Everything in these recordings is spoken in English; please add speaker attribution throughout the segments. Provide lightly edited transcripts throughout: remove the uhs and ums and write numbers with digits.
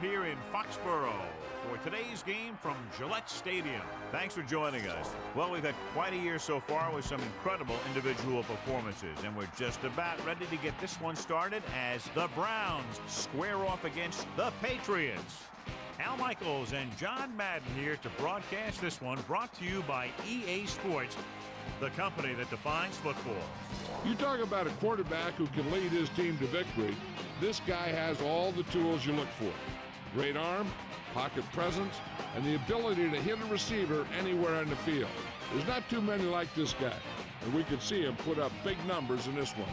Speaker 1: we're here in Foxborough for today's game from Gillette Stadium. Thanks for joining us. Well, we've had quite a year so far with some incredible individual performances, and we're just about ready to get this one started as the Browns square off against the Patriots. Al Michaels and John Madden here to broadcast this one, brought to you by EA Sports, the company that defines football.
Speaker 2: You talk about a quarterback who can lead his team to victory. This guy has all the tools you look for. Great arm, pocket presence, and the ability to hit a receiver anywhere on the field. There's not too many like this guy, and we could see him put up big numbers in this one.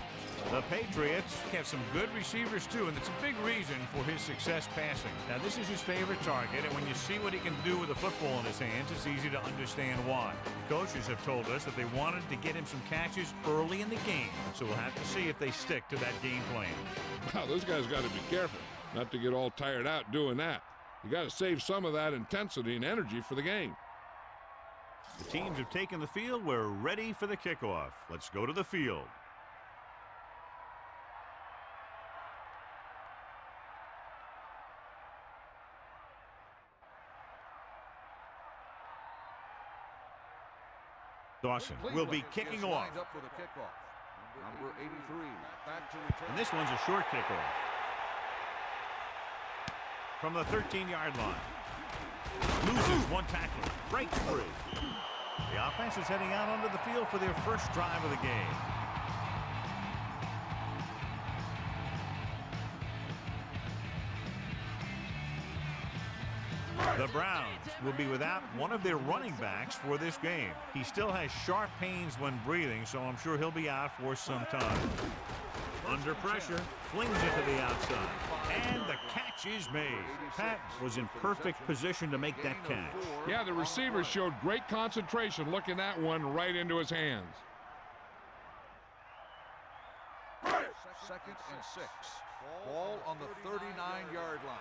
Speaker 1: The Patriots have some good receivers, too, and it's a big reason for his success passing. Now, this is his favorite target, and when you see what he can do with a football in his hands, it's easy to understand why. Coaches have told us that they wanted to get him some catches early in the game, so we'll have to see if they stick to that game plan.
Speaker 2: Wow, those guys got to be careful not to get all tired out doing that. You got to save some of that intensity and energy for the game.
Speaker 1: The teams have taken the field. We're ready for the kickoff. Let's go to the field. Dawson will be kicking off.
Speaker 3: Number 83.
Speaker 1: And this one's a short kickoff. From the 13-yard line. Loses one tackle. Breaks free. The offense is heading out onto the field for their first drive of the game. The Browns will be without one of their running backs for this game. He still has sharp pains when breathing, so I'm sure he'll be out for some time. Under pressure, flings it to the outside, and the catch is made. Pat was in perfect position to make that catch.
Speaker 2: Yeah, the receiver showed great concentration looking that one right into his hands.
Speaker 3: 2nd and 6. Ball on the 39-yard line.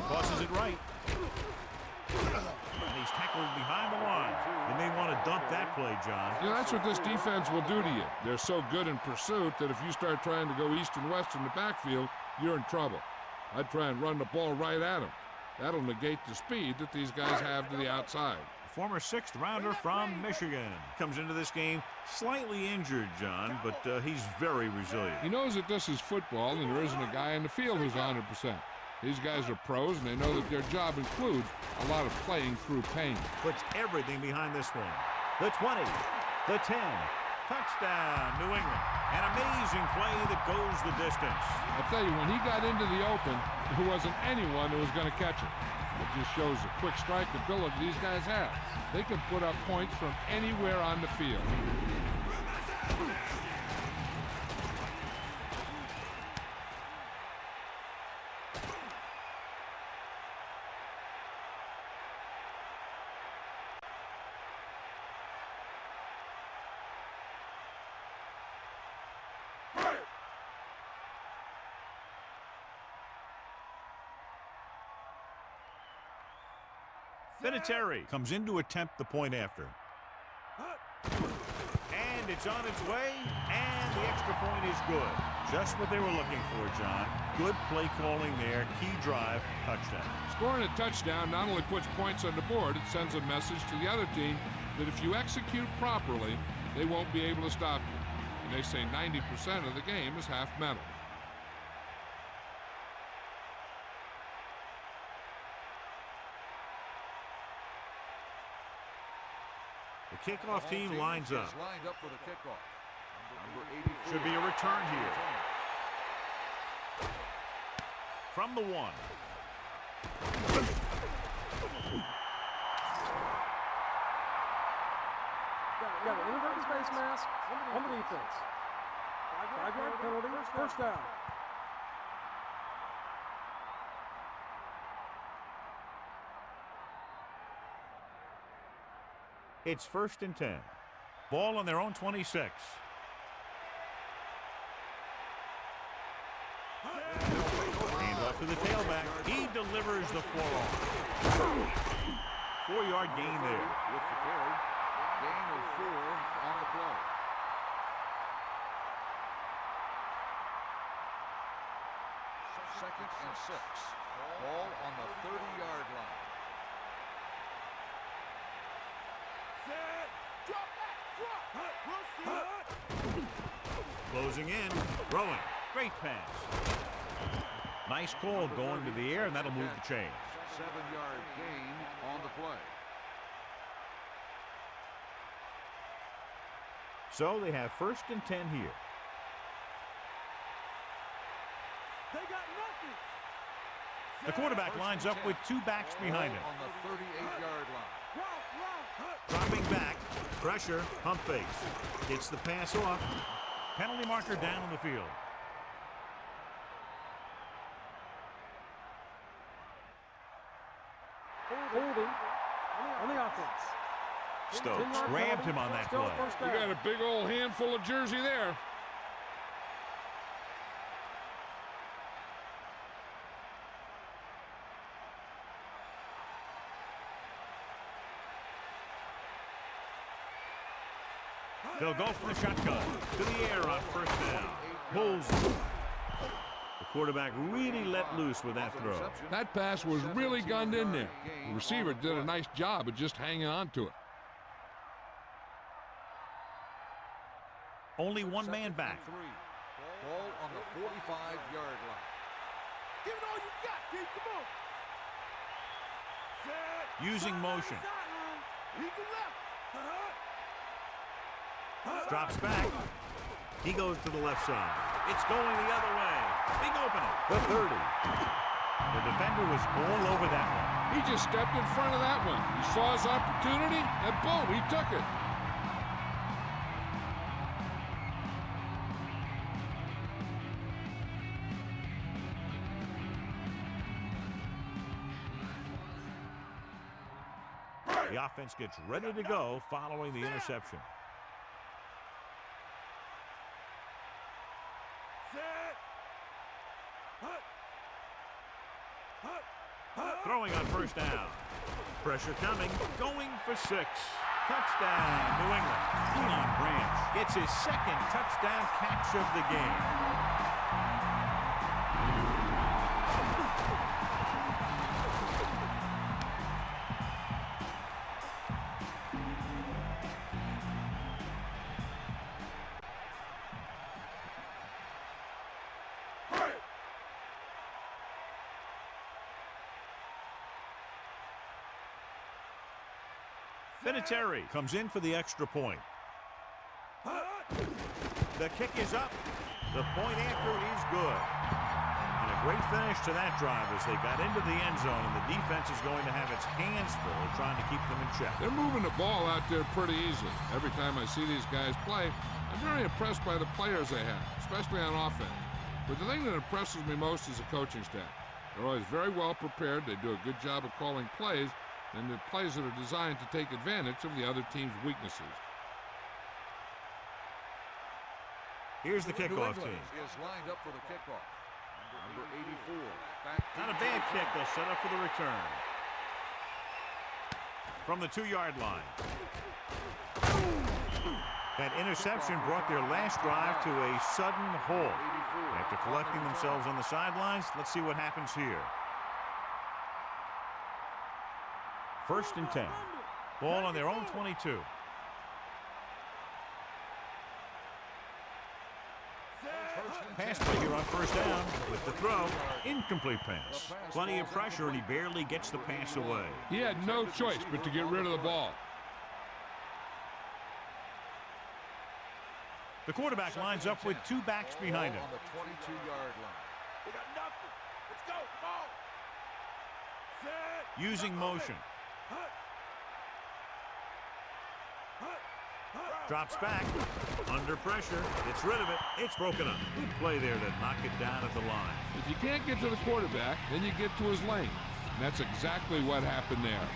Speaker 1: Tosses it right. And he's tackled behind the line. They may want to dump that play, John.
Speaker 2: You know, that's what this defense will do to you. They're so good in pursuit that if you start trying to go east and west in the backfield, you're in trouble. I'd try and run the ball right at them. That'll negate the speed that these guys have to the outside.
Speaker 1: Former 6th rounder from Michigan comes into this game slightly injured, John, but he's very resilient.
Speaker 2: He knows that this is football and there isn't a guy in the field who's 100%. These guys are pros and they know that their job includes a lot of playing through pain.
Speaker 1: Puts everything behind this one. The 20, the 10, touchdown, New England. An amazing play that goes the distance.
Speaker 2: I'll tell you, when he got into the open, there wasn't anyone who was going to catch him. It just shows the quick strike ability these guys have. They can put up points from anywhere on the field.
Speaker 1: Vinatieri comes in to attempt the point after. And it's on its way, and the extra point is good. Just what they were looking for, John. Good play calling there, key drive, touchdown.
Speaker 2: Scoring a touchdown not only puts points on the board, it sends a message to the other team that if you execute properly, they won't be able to stop you. And they say 90% of the game is half mental.
Speaker 1: The kickoff team lines up.
Speaker 3: Lined up for the kickoff. Number 84.
Speaker 1: Should be a return here. From the 1.
Speaker 4: Got an inverted face mask on the defense. 5-yard penalty, first down.
Speaker 1: It's 1st and 10. Ball on their own 26. Hand off to the tailback. He delivers the forearm. 4-yard gain there.
Speaker 3: With the carry. Gain of 4 on the play. Second and 6. Ball on the 30-yard line.
Speaker 1: Closing in, throwing. Great pass. Nice call going to the air, and that'll move the chains.
Speaker 3: 7-yard gain on the play.
Speaker 1: So they have 1st and 10 here.
Speaker 4: They got nothing.
Speaker 1: The quarterback lines up with 2 backs behind him.
Speaker 3: On the 38-yard line.
Speaker 1: Dropping back, pressure, pump fakes. Gets the pass off. Penalty marker down on the field.
Speaker 4: Holding on the offense.
Speaker 1: Stokes grabbed him on that play.
Speaker 2: You got a big old handful of jersey there.
Speaker 1: They'll go for the shotgun. To the air on 1st down. Pulls. The quarterback really let loose with that throw.
Speaker 2: That pass was really gunned in there. The receiver did a nice job of just hanging on to it.
Speaker 1: Only one man back.
Speaker 3: Ball on the 45-yard line.
Speaker 4: Give it all you got, kid. Come on.
Speaker 1: Using motion. Drops back. He goes to the left side. It's going the other way. Big opening. The 30. The defender was all over that one.
Speaker 2: He just stepped in front of that one. He saw his opportunity, and boom, he took it.
Speaker 1: The offense gets ready to go following the interception. Throwing on 1st down. Pressure coming, going for 6. Touchdown, New England. Elon Branch gets his 2nd touchdown catch of the game. Vinatieri comes in for the extra point. The kick is up. The point after is good. And a great finish to that drive as they got into the end zone, and the defense is going to have its hands full trying to keep them in check.
Speaker 2: They're moving the ball out there pretty easily. Every time I see these guys play, I'm very impressed by the players they have, especially on offense. But the thing that impresses me most is the coaching staff. They're always very well prepared. They do a good job of calling plays, and the plays that are designed to take advantage of the other team's weaknesses.
Speaker 1: Here's the kickoff team.
Speaker 3: Is lined up for the kickoff. Number 84.
Speaker 1: Not a bad kick. They'll set up for the return. From the 2-yard line. That interception brought their last drive to a sudden halt. After collecting themselves on the sidelines, let's see what happens here. 1st and 10. Ball on their own 22. Pass play here on 1st down with the throw. Incomplete pass. Plenty of pressure, and he barely gets the pass away.
Speaker 2: He had no choice but to get rid of the ball.
Speaker 1: The quarterback lines up with 2 backs behind him.
Speaker 3: On the 22-yard line.
Speaker 4: We got nothing. Let's go. Come on.
Speaker 1: Using motion. Drops back. Under pressure. Gets rid of it. It's broken up. Good play there to knock it down at the line.
Speaker 2: If you can't get to the quarterback, then you get to his lane. And that's exactly what happened there.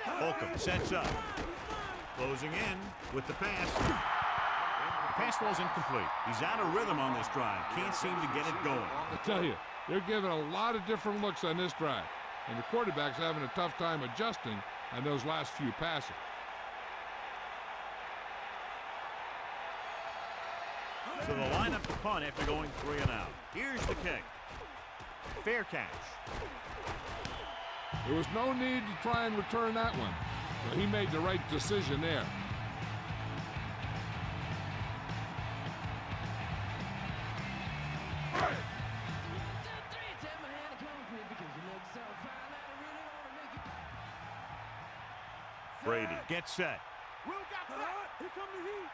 Speaker 1: Holcomb sets up. Closing in with the pass. Pass ball's incomplete. He's out of rhythm on this drive. Can't seem to get it going.
Speaker 2: I tell you, they're giving a lot of different looks on this drive, and the quarterback's having a tough time adjusting on those last few passes.
Speaker 1: So the lineup to punt after going 3 and out. Here's the kick. Fair catch.
Speaker 2: There was no need to try and return that one, but he made the right decision there.
Speaker 1: Brady gets set.
Speaker 4: Here come the heat.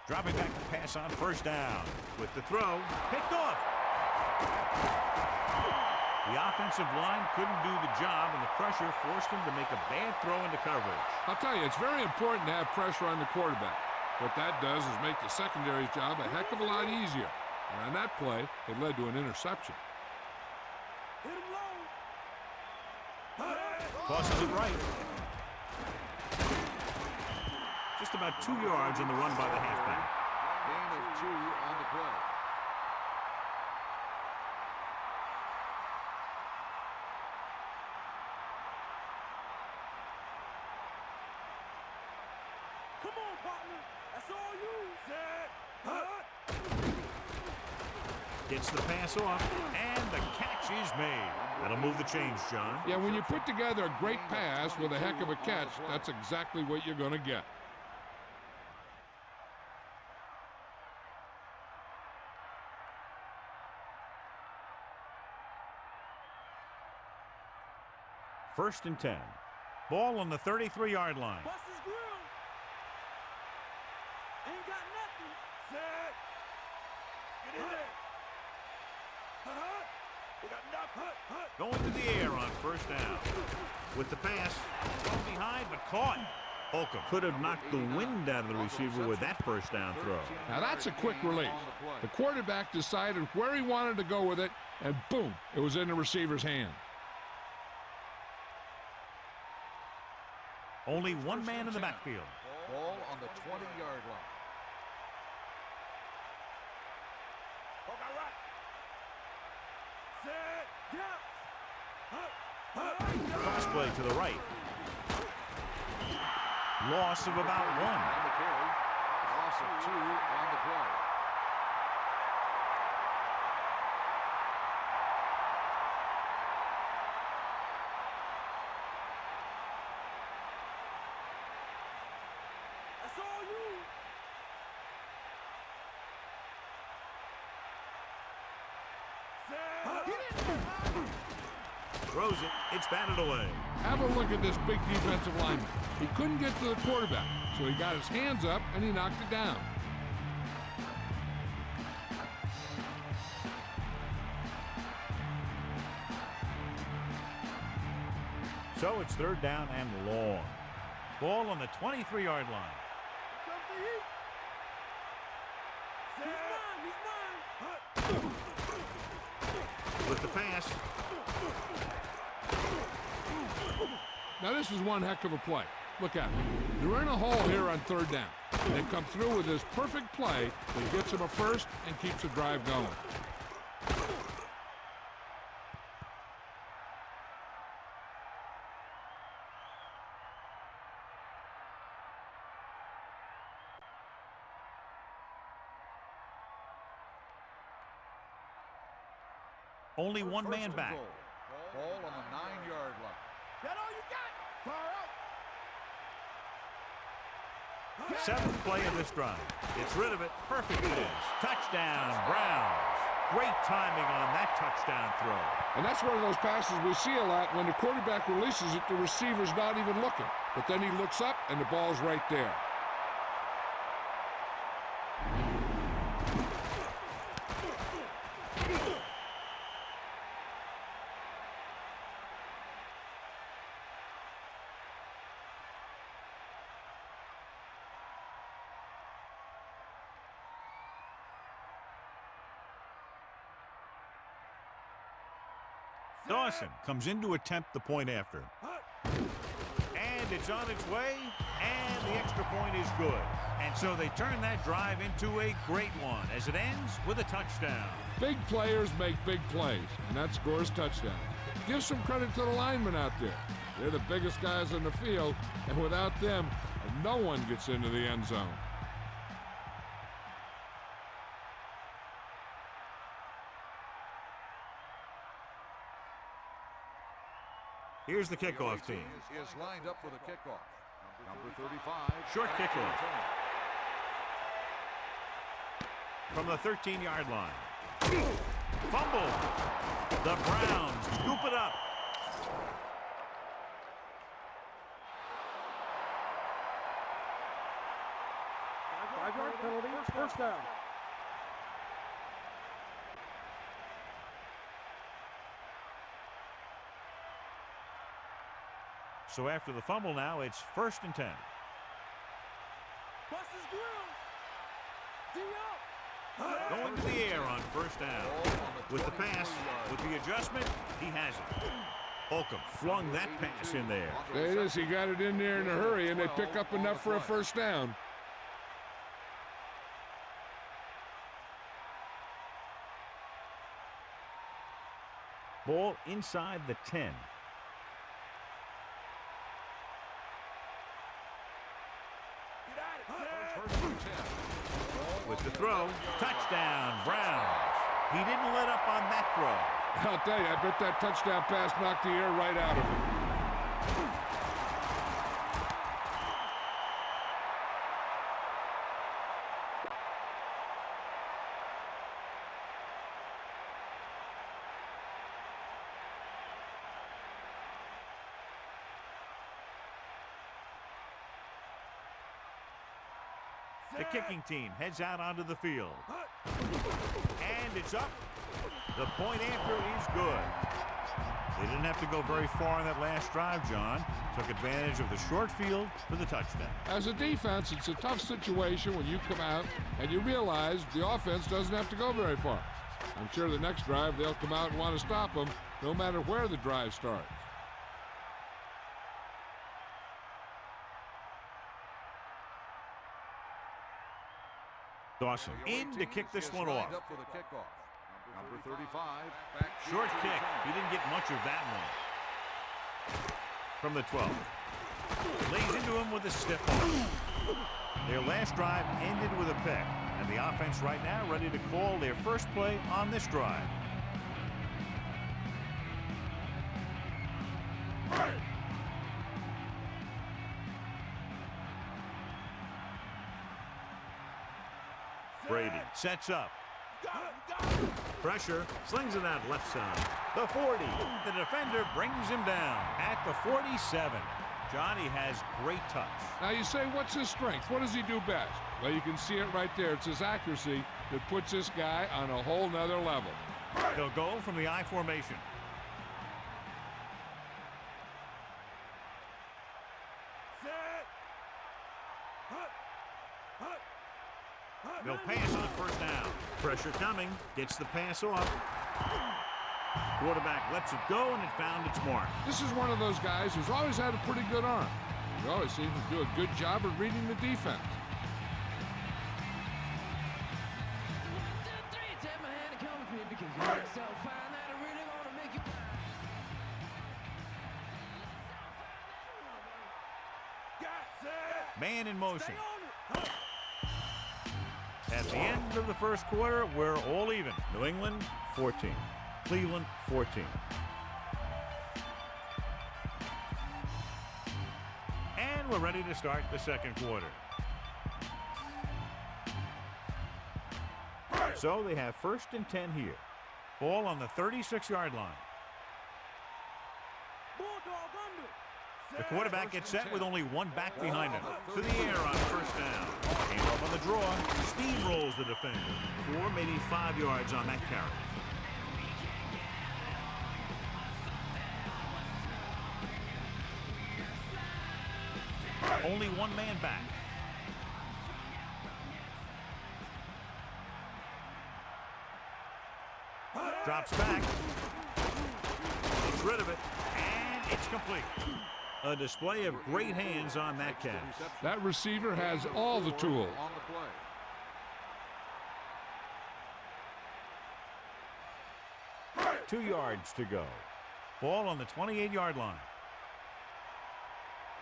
Speaker 1: Dropping back to pass on first down. With the throw, picked off. The offensive line couldn't do the job, and the pressure forced him to make a bad throw into coverage.
Speaker 2: I'll tell you, it's very important to have pressure on the quarterback. What that does is make the secondary's job a heck of a lot easier. And on that play, it led to an interception.
Speaker 4: Hit him low.
Speaker 1: Tosses it right. Just about 2 yards on the run by the halfback.
Speaker 3: Gain of 2 on the play.
Speaker 4: Come on, partner. That's all you. Set.
Speaker 1: Gets the pass off, and the catch is made. That'll move the chains, John.
Speaker 2: Yeah, when you put together a great pass with a heck of a catch, that's exactly what you're going to get.
Speaker 1: First and 10. Ball on the 33-yard line.
Speaker 4: Bust his grill. Ain't got nothing. Set. Get in there. We got nothing.
Speaker 1: Going to the air on first down. With the pass, thrown behind but caught. Holcomb could have knocked the wind out of the receiver with that first down throw.
Speaker 2: Now that's a quick release. The quarterback decided where he wanted to go with it, and boom, it was in the receiver's hand.
Speaker 1: Only one man in the backfield.
Speaker 3: Ball on the 20-yard line.
Speaker 1: Cross play to the right. Loss of about 1.
Speaker 3: On the carry. Loss of 2 on the play.
Speaker 4: That's all you.
Speaker 1: Throws it. It's batted away.
Speaker 2: Have a look at this big defensive lineman. He couldn't get to the quarterback, so he got his hands up and he knocked it down.
Speaker 1: So it's third down and long. Ball on the 23-yard line.
Speaker 4: Comes the heat. He's mine. He's mine.
Speaker 1: With the pass.
Speaker 2: Now this is one heck of a play. Look at it. They're in a hole here on third down. They come through with this perfect play that gets them a first and keeps the drive going.
Speaker 1: Only one man back.
Speaker 3: Ball on the 9-yard line.
Speaker 4: That all you got? Fire out.
Speaker 1: Seventh play of this drive. Gets rid of it. Perfect it is. Touchdown, Browns. Great timing on that touchdown throw.
Speaker 2: And that's one of those passes we see a lot. When the quarterback releases it, the receiver's not even looking. But then he looks up and the ball's right there.
Speaker 1: Dawson comes in to attempt the point after. And it's on its way, And the extra point is good. And so they turn that drive into a great one as it ends with a touchdown.
Speaker 2: Big players make big plays, and that scores touchdowns. Give some credit to the linemen out there. They're the biggest guys on the field, and without them, no one gets into the end zone.
Speaker 1: Here's the kickoff team.
Speaker 3: Is lined up for the kickoff. Number 35.
Speaker 1: Short kickoff. From the 13-yard line. Fumble. The Browns scoop it up.
Speaker 4: Five-yard penalty, first down.
Speaker 1: So after the fumble now, it's 1st and 10. Going to the air on 1st down. With the pass, with the adjustment, he has it. Holcomb flung that pass in there.
Speaker 2: There it is. He got it in there in a hurry, and they pick up enough for a first down.
Speaker 1: Ball inside the 10. With the throw, touchdown, Browns. He didn't let up on that throw.
Speaker 2: I'll tell you, I bet that touchdown pass knocked the air right out of him.
Speaker 1: The kicking team heads out onto the field. And it's up. The point after is good. They didn't have to go very far in that last drive, John. Took advantage of the short field for the touchdown.
Speaker 2: As a defense, it's a tough situation when you come out and you realize the offense doesn't have to go very far. I'm sure the next drive they'll come out and want to stop them no matter where the drive starts.
Speaker 1: Dawson in to kick this one off.
Speaker 3: Number 35.
Speaker 1: Short kick. He didn't get much of that one. From the 12. Lays into him with a stiff arm. Their last drive ended with a pick. And the offense right now ready to call their first play on this drive. Brady sets up. Pressure, slings it out left side. The 40. The defender brings him down at the 47. Johnny has great touch.
Speaker 2: Now you say, what's his strength? What does he do best? Well, you can see it right there. It's his accuracy that puts this guy on a whole nother level.
Speaker 1: They'll go from the I formation. They'll pass on first down. Pressure coming. Gets the pass off. Quarterback lets it go, and it found its mark.
Speaker 2: This is one of those guys who's always had a pretty good arm. He always seems to do a good job of reading the defense.
Speaker 1: Man in motion. At the end of the first quarter, we're all even. New England, 14. Cleveland, 14. And we're ready to start the second quarter. So they have 1st and 10 here. Ball on the 36-yard line. The quarterback gets set with only one back behind him. To the air on first down. Came up on the draw. Steamrolls the defender. 4, maybe 5 yards on that carry. Only one man back. Drops back. Gets rid of it. And it's complete. A display of great hands on that catch.
Speaker 2: That receiver has all the tools.
Speaker 3: On the play.
Speaker 1: 2 yards to go. Ball on the 28-yard line.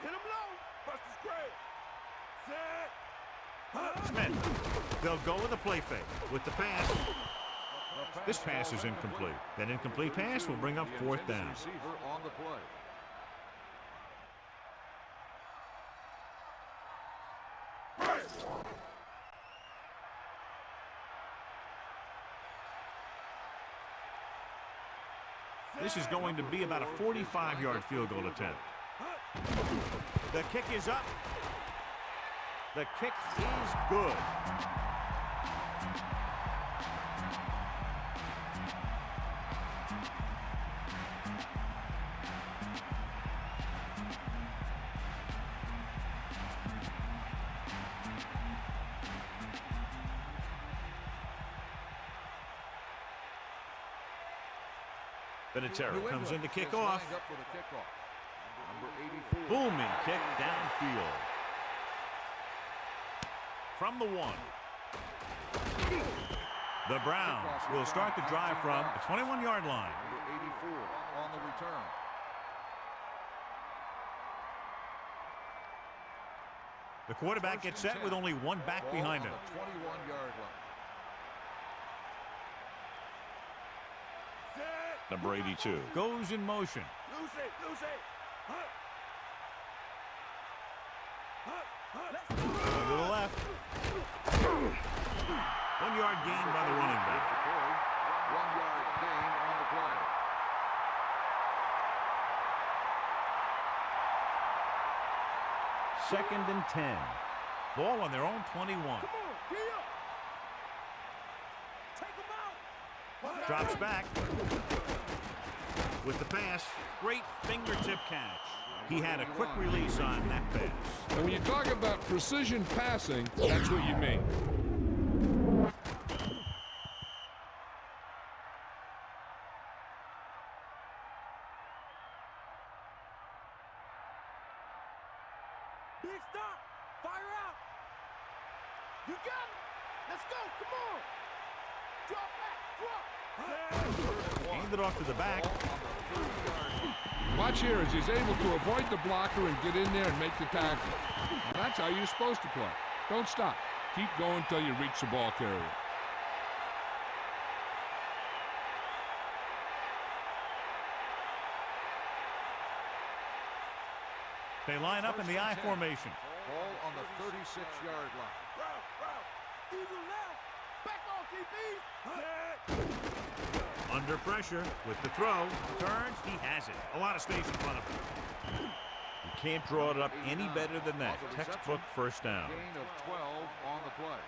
Speaker 5: Hit him low. Buster's great. Set.
Speaker 1: Smith. They'll go with a play fake. With the pass. This pass is incomplete. That incomplete pass will bring up 4th down.
Speaker 3: Receiver on the play.
Speaker 1: This is going to be about a 45-yard field goal attempt. The kick is up. The kick is good. Vinatieri comes in to kick off. Booming kick downfield. From the 1. The Browns will start the drive from the 21-yard line.
Speaker 3: Number 84 on the return.
Speaker 1: The quarterback gets set with only one back behind him.
Speaker 3: 21-yard line.
Speaker 1: Number 82 goes in motion.
Speaker 5: Lose it. Lose it.
Speaker 1: Going to the left. 1 yard gain by the running back.
Speaker 3: 1 yard gain on the play.
Speaker 1: Second and 10. Ball on their own 21.
Speaker 5: Come on, get up. Take him out.
Speaker 1: Drops back. With the pass, great fingertip catch. He had a quick release on that pass.
Speaker 2: And when you talk about precision passing, that's what you mean.
Speaker 5: Big stop. Fire out. You got it. Let's go. Come on. Drop back. Drop.
Speaker 1: Hand it off to the back.
Speaker 2: Watch here as he's able to avoid the blocker and get in there and make the tackle. Now, that's how you're supposed to play. Don't stop. Keep going until you reach the ball carrier.
Speaker 1: They line up in the I formation.
Speaker 3: Ball on the 36-yard line.
Speaker 5: Route. Eagle left. Back off, DB.
Speaker 1: Under pressure with the throw. Turns. He has it. A lot of space in front of him. You can't draw it up any better than that. Textbook first down.
Speaker 3: Gain of 12 on the play.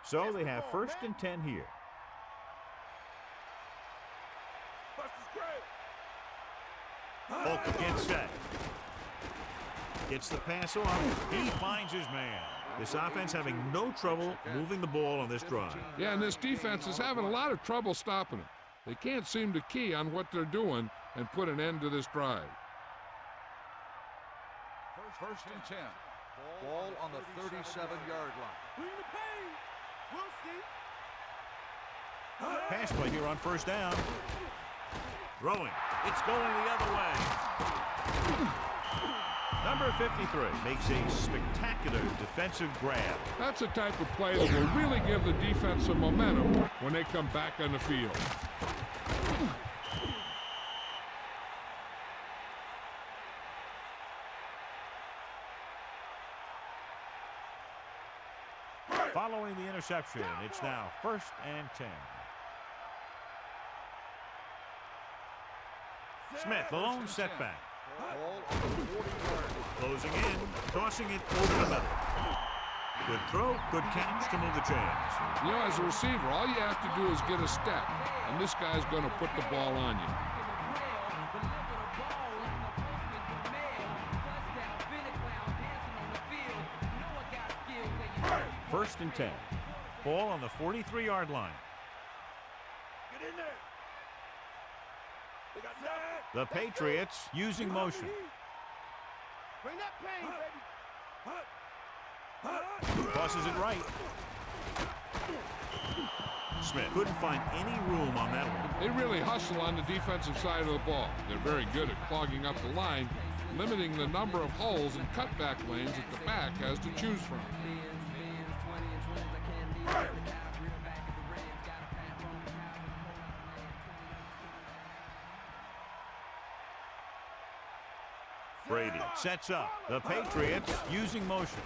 Speaker 1: So they have first and 10 here.
Speaker 5: Buster's great.
Speaker 1: Bulk against set. Gets the pass off. He finds his man. This offense having no trouble moving the ball on this drive.
Speaker 2: Yeah, and this defense is having a lot of trouble stopping them. They can't seem to key on what they're doing and put an end to this drive.
Speaker 3: First and 10. Ball on the 37-yard line.
Speaker 5: Bring the pain. We'll see.
Speaker 1: Pass play here on first down. Throwing. It's going the other way. Number 53 makes a spectacular defensive grab.
Speaker 2: That's the type of play that will really give the defense some momentum when they come back on the field.
Speaker 1: Following the interception, it's now first and 10. Smith, the lone setback.
Speaker 3: Ball on the 40-yard line.
Speaker 1: Closing in, tossing it over the middle. Good throw, good catch to move the chains.
Speaker 2: You know, as a receiver, all you have to do is get a step, and this guy's going to put the ball on you.
Speaker 1: First and 10. Ball on the 43-yard line.
Speaker 5: Get in there. They got that.
Speaker 1: The Patriots using motion.
Speaker 5: Bring that pain, baby.
Speaker 1: Tosses it right. Smith couldn't find any room on that one.
Speaker 2: They really hustle on the defensive side of the ball. They're very good at clogging up the line, limiting the number of holes and cutback lanes that the back has to choose from.
Speaker 1: Brady sets up. The Patriots using motion.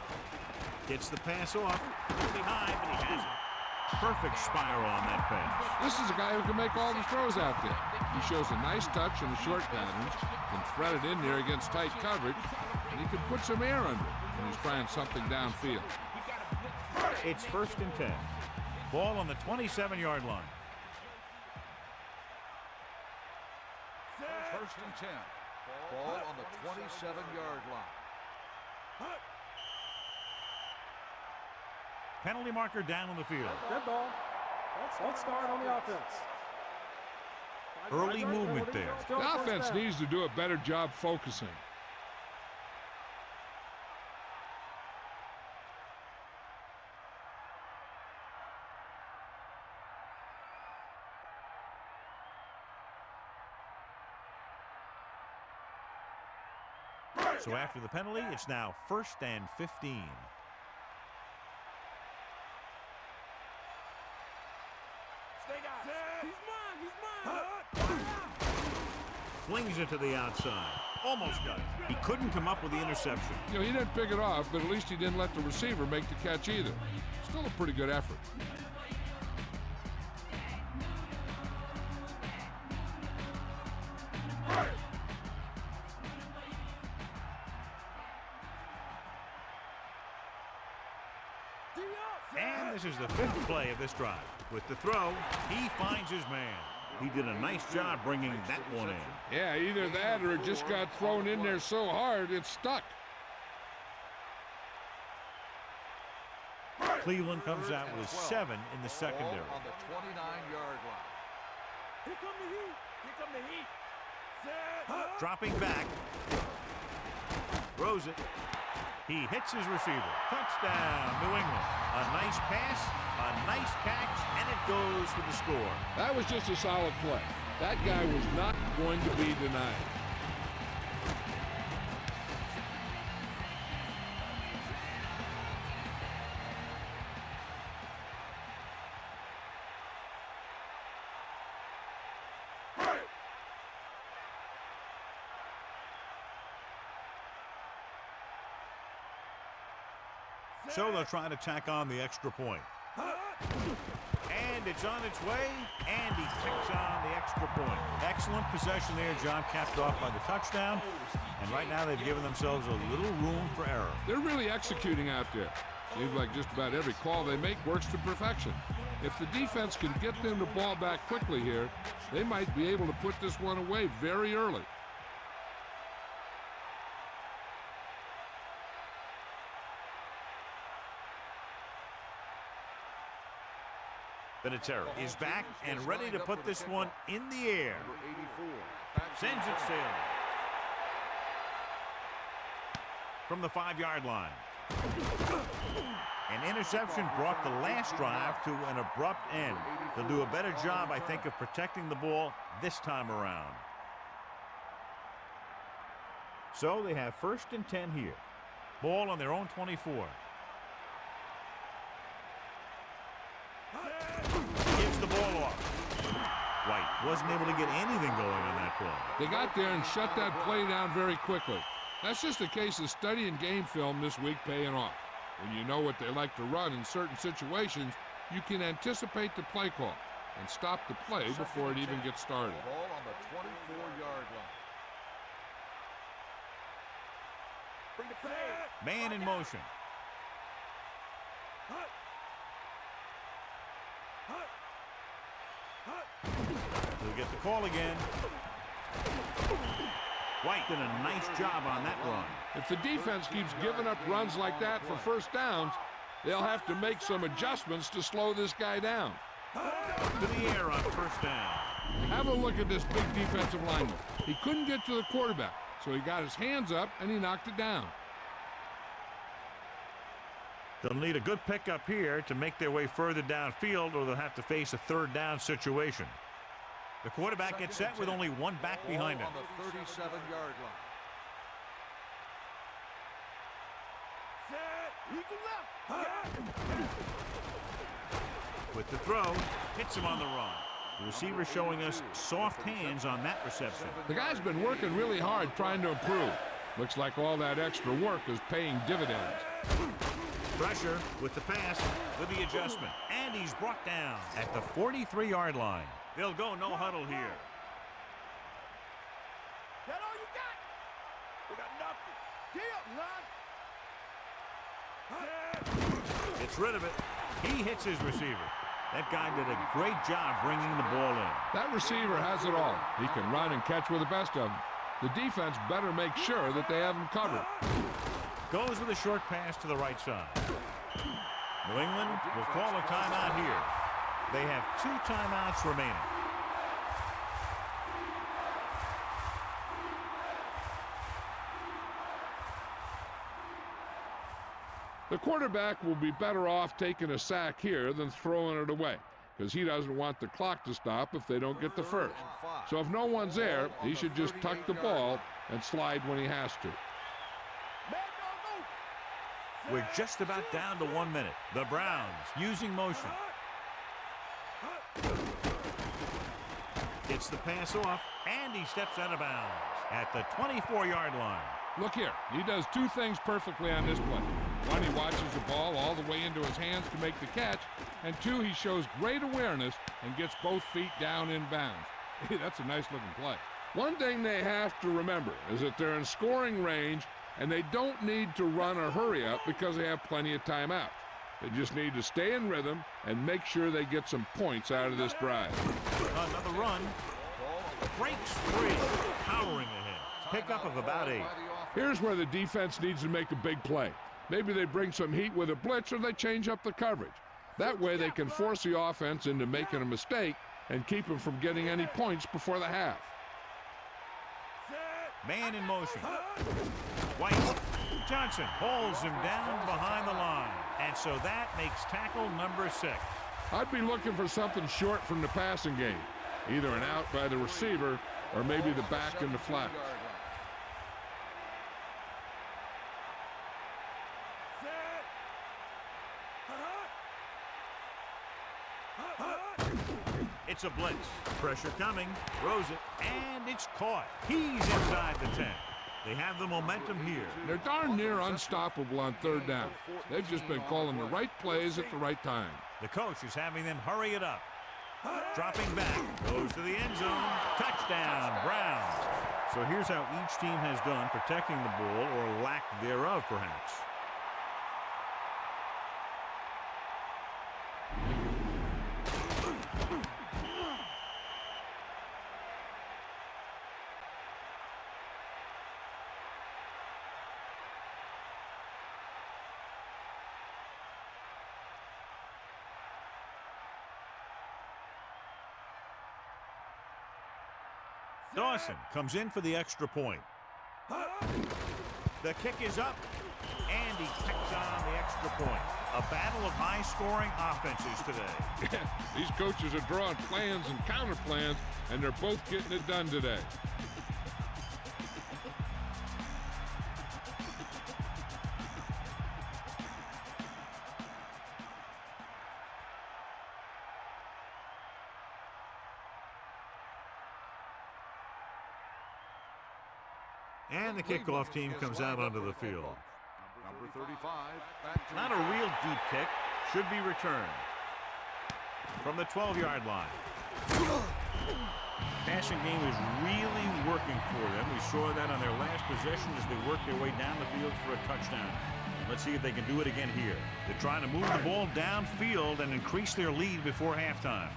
Speaker 1: Gets the pass off. Pretty high, but he has it. Perfect spiral on that pass.
Speaker 2: This is a guy who can make all the throws out there. He shows a nice touch in the short patterns, can thread it in there against tight coverage, and he can put some air under it when he's trying something downfield.
Speaker 1: It's first and 10. Ball on the 27-yard line.
Speaker 3: First and 10. Ball on the 27-yard line.
Speaker 1: Penalty marker down on the field.
Speaker 4: Dead ball. Let's start on the offense.
Speaker 1: Early movement there.
Speaker 4: Still
Speaker 2: The
Speaker 4: first
Speaker 2: offense
Speaker 4: down.
Speaker 2: needs to do a better job focusing.
Speaker 1: So after the penalty, it's now first and 15.
Speaker 5: He's mine.
Speaker 1: Flings it to the outside. Almost got it. He couldn't come up with the interception.
Speaker 2: You know, he didn't pick it off, but at least he didn't let the receiver make the catch either. Still a pretty good effort.
Speaker 1: And this is the fifth play of this drive. With the throw, he finds his man. He did a nice job bringing that one in.
Speaker 2: Yeah, either that or it just got thrown in there so hard it stuck.
Speaker 1: Cleveland comes out with a 7 in the secondary.
Speaker 3: Ball on the 29-yard line.
Speaker 5: Here come the heat. Here come the heat. Set.
Speaker 1: Dropping back. Throws it. He hits his receiver. Touchdown, New England. A nice pass, a nice catch, and it goes for the score.
Speaker 2: That was just a solid play. That guy was not going to be denied.
Speaker 1: So they'll try to tack on the extra point. And it's on its way, and he ticks on the extra point. Excellent possession there, John, capped off by the touchdown. And right now they've given themselves a little room for error.
Speaker 2: They're really executing out there. Seems like just about every call they make works to perfection. If the defense can get them the ball back quickly here, they might be able to put this one away very early.
Speaker 1: Vinatieri is back and ready to put this one in the air.
Speaker 3: Number 84.
Speaker 1: Sends it sailing. From the 5-yard line. An interception brought the last drive to an abrupt end. They'll do a better job, I think, of protecting the ball this time around. So they have first and 10 here. Ball on their own 24. Gives the ball off. White wasn't able to get anything going on that play.
Speaker 2: They got there and shut that play down very quickly. That's just a case of studying game film this week paying off. When you know what they like to run in certain situations, you can anticipate the play call and stop the play before it even gets started.
Speaker 3: Ball on the 24-yard line.
Speaker 5: Bring the play.
Speaker 1: Man in motion. He'll get the call again. White did a nice job on that run.
Speaker 2: If the defense keeps giving up runs like that for first downs, They'll have to make some adjustments to slow this guy down.
Speaker 1: To the air on first down.
Speaker 2: Have a look at this big defensive lineman. He couldn't get to the quarterback, so he got his hands up and he knocked it down.
Speaker 1: They'll need a good pickup here to make their way further downfield, or they'll have to face a third down situation. The quarterback gets set with only one back behind him.
Speaker 3: On the 37-yard line.
Speaker 1: With the throw, hits him on the run. The receiver showing us soft hands on that reception.
Speaker 2: The guy's been working really hard trying to improve. Looks like all that extra work is paying dividends.
Speaker 1: Pressure with the pass, with the adjustment. And he's brought down at the 43-yard line. They'll go no huddle here.
Speaker 5: That all you got? We got nothing. Deal,
Speaker 1: Gets rid of it. He hits his receiver. That guy did a great job bringing the ball in.
Speaker 2: That receiver has it all. He can run and catch with the best of them. The defense better make sure that they have him covered.
Speaker 1: Goes with a short pass to the right side. New England will call a timeout here. They have 2 timeouts remaining.
Speaker 2: The quarterback will be better off taking a sack here than throwing it away, because he doesn't want the clock to stop if they don't get the first. So if no one's there, he should just tuck the ball and slide when he has to.
Speaker 1: We're just about down to 1 minute. The Browns using motion. Gets the pass off, and he steps out of bounds at the 24-yard line.
Speaker 2: Look here, he does 2 things perfectly on this play. 1, he watches the ball all the way into his hands to make the catch, and 2, he shows great awareness and gets both feet down in bounds. That's a nice looking play. One thing they have to remember is that they're in scoring range, and they don't need to run or hurry up because they have plenty of timeouts. They just need to stay in rhythm and make sure they get some points out of this drive.
Speaker 1: Another run. Breaks free. Powering ahead. Pickup of about 8.
Speaker 2: Here's where the defense needs to make a big play. Maybe they bring some heat with a blitz, or they change up the coverage. That way they can force the offense into making a mistake and keep them from getting any points before the half.
Speaker 1: Man in motion. White. Johnson holds him down behind the line. And so that makes tackle number 6.
Speaker 2: I'd be looking for something short from the passing game. Either an out by the receiver or maybe the back in the flat.
Speaker 1: It's a blitz. Pressure coming. Throws it. And it's caught. He's inside the 10. They have the momentum here.
Speaker 2: They're darn near unstoppable on 3rd down. They've just been calling the right plays at the right time.
Speaker 1: The coach is having them hurry it up. Dropping back. Goes to the end zone. Touchdown, Browns. So here's how each team has done protecting the ball, or lack thereof, perhaps. Dawson comes in for the extra point. The kick is up, and he tacks on the extra point. A battle of high-scoring offenses today.
Speaker 2: These coaches are drawing plans and counter plans, and they're both getting it done today.
Speaker 1: And the kickoff team comes out onto the field.
Speaker 3: Number 35.
Speaker 1: Not a real deep kick. Should be returned. From the 12-yard line. Passing game is really working for them. We saw that on their last possession as they worked their way down the field for a touchdown. Let's see if they can do it again here. They're trying to move the ball downfield and increase their lead before halftime.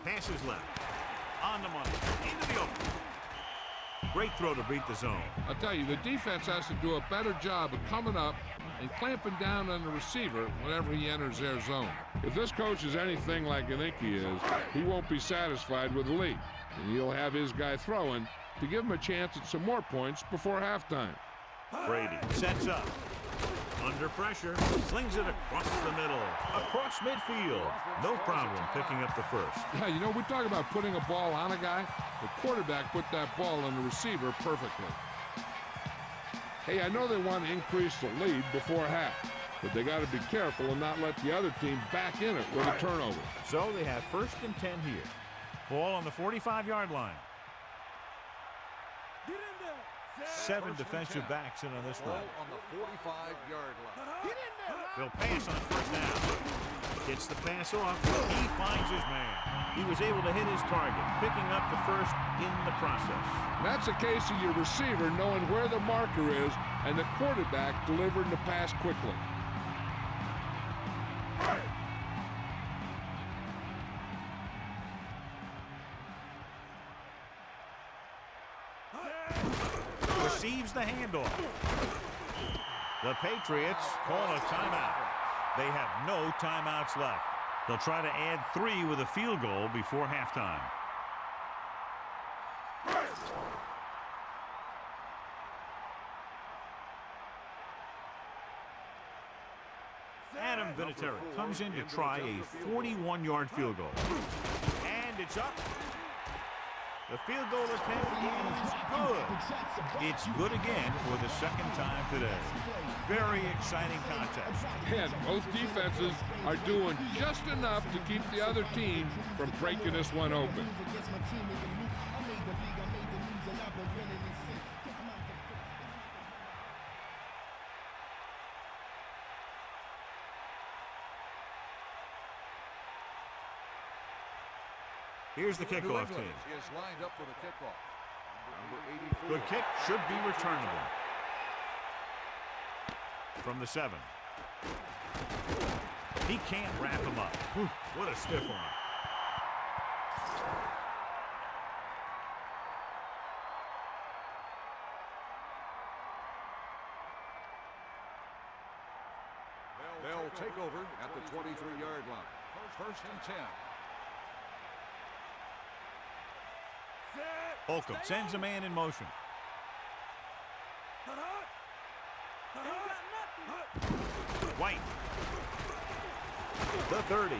Speaker 1: Passes left. On the money. Into the open. Great throw to beat the zone.
Speaker 2: I'll tell you, the defense has to do a better job of coming up and clamping down on the receiver whenever he enters their zone. If this coach is anything like I think he is, he won't be satisfied with the lead. And he'll have his guy throwing to give him a chance at some more points before halftime.
Speaker 1: Brady sets up. Under pressure, slings it across the middle, across midfield. No problem picking up the first.
Speaker 2: Yeah, you know, we talk about putting a ball on a guy. The quarterback put that ball on the receiver perfectly. Hey, I know they want to increase the lead before half, but they got to be careful and not let the other team back in it with a turnover.
Speaker 1: So they have 1st and 10 here. Ball on the 45-yard line.
Speaker 5: Get in there.
Speaker 1: 7 defensive backs in on this
Speaker 3: Ball
Speaker 1: one.
Speaker 3: on the 45-yard line.
Speaker 5: Get in there.
Speaker 1: They'll pass on 1st down. Gets the pass off. He finds his man. He was able to hit his target, picking up the first in the process.
Speaker 2: That's a case of your receiver knowing where the marker is and the quarterback delivering the pass quickly.
Speaker 1: Receives the handoff. The Patriots call a timeout. They have no timeouts left. They'll try to add 3 with a field goal before halftime. Adam Vinatieri comes in to try a 41-yard field goal. And it's up. The field goal attempt is good. It's good again for the 2nd time today. Very exciting contest.
Speaker 2: And both defenses are doing just enough to keep the other team from breaking this one open.
Speaker 1: Here's the
Speaker 3: New
Speaker 1: kickoff
Speaker 3: England
Speaker 1: team.
Speaker 3: is lined up for the kickoff. Number 84.
Speaker 1: Good kick should be returnable. From the 7. He can't wrap him up. Whew, what a stiff arm.
Speaker 3: They'll take over at the 23-yard line. 1st and 10.
Speaker 1: Holcomb sends a man in motion. White. The 30.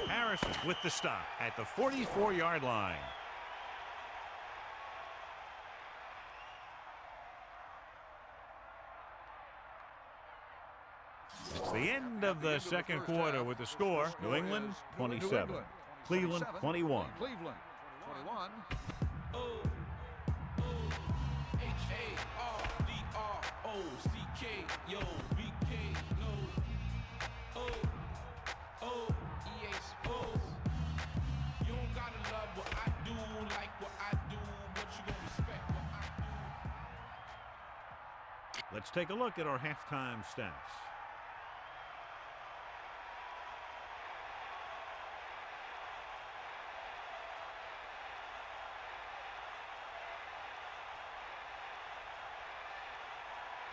Speaker 1: Harrison with the stop at the 44-yard line. It's the end of the 2nd quarter with the score. New England 27. Cleveland 21.
Speaker 3: Cleveland 21.
Speaker 1: Let's take a look at our halftime stats.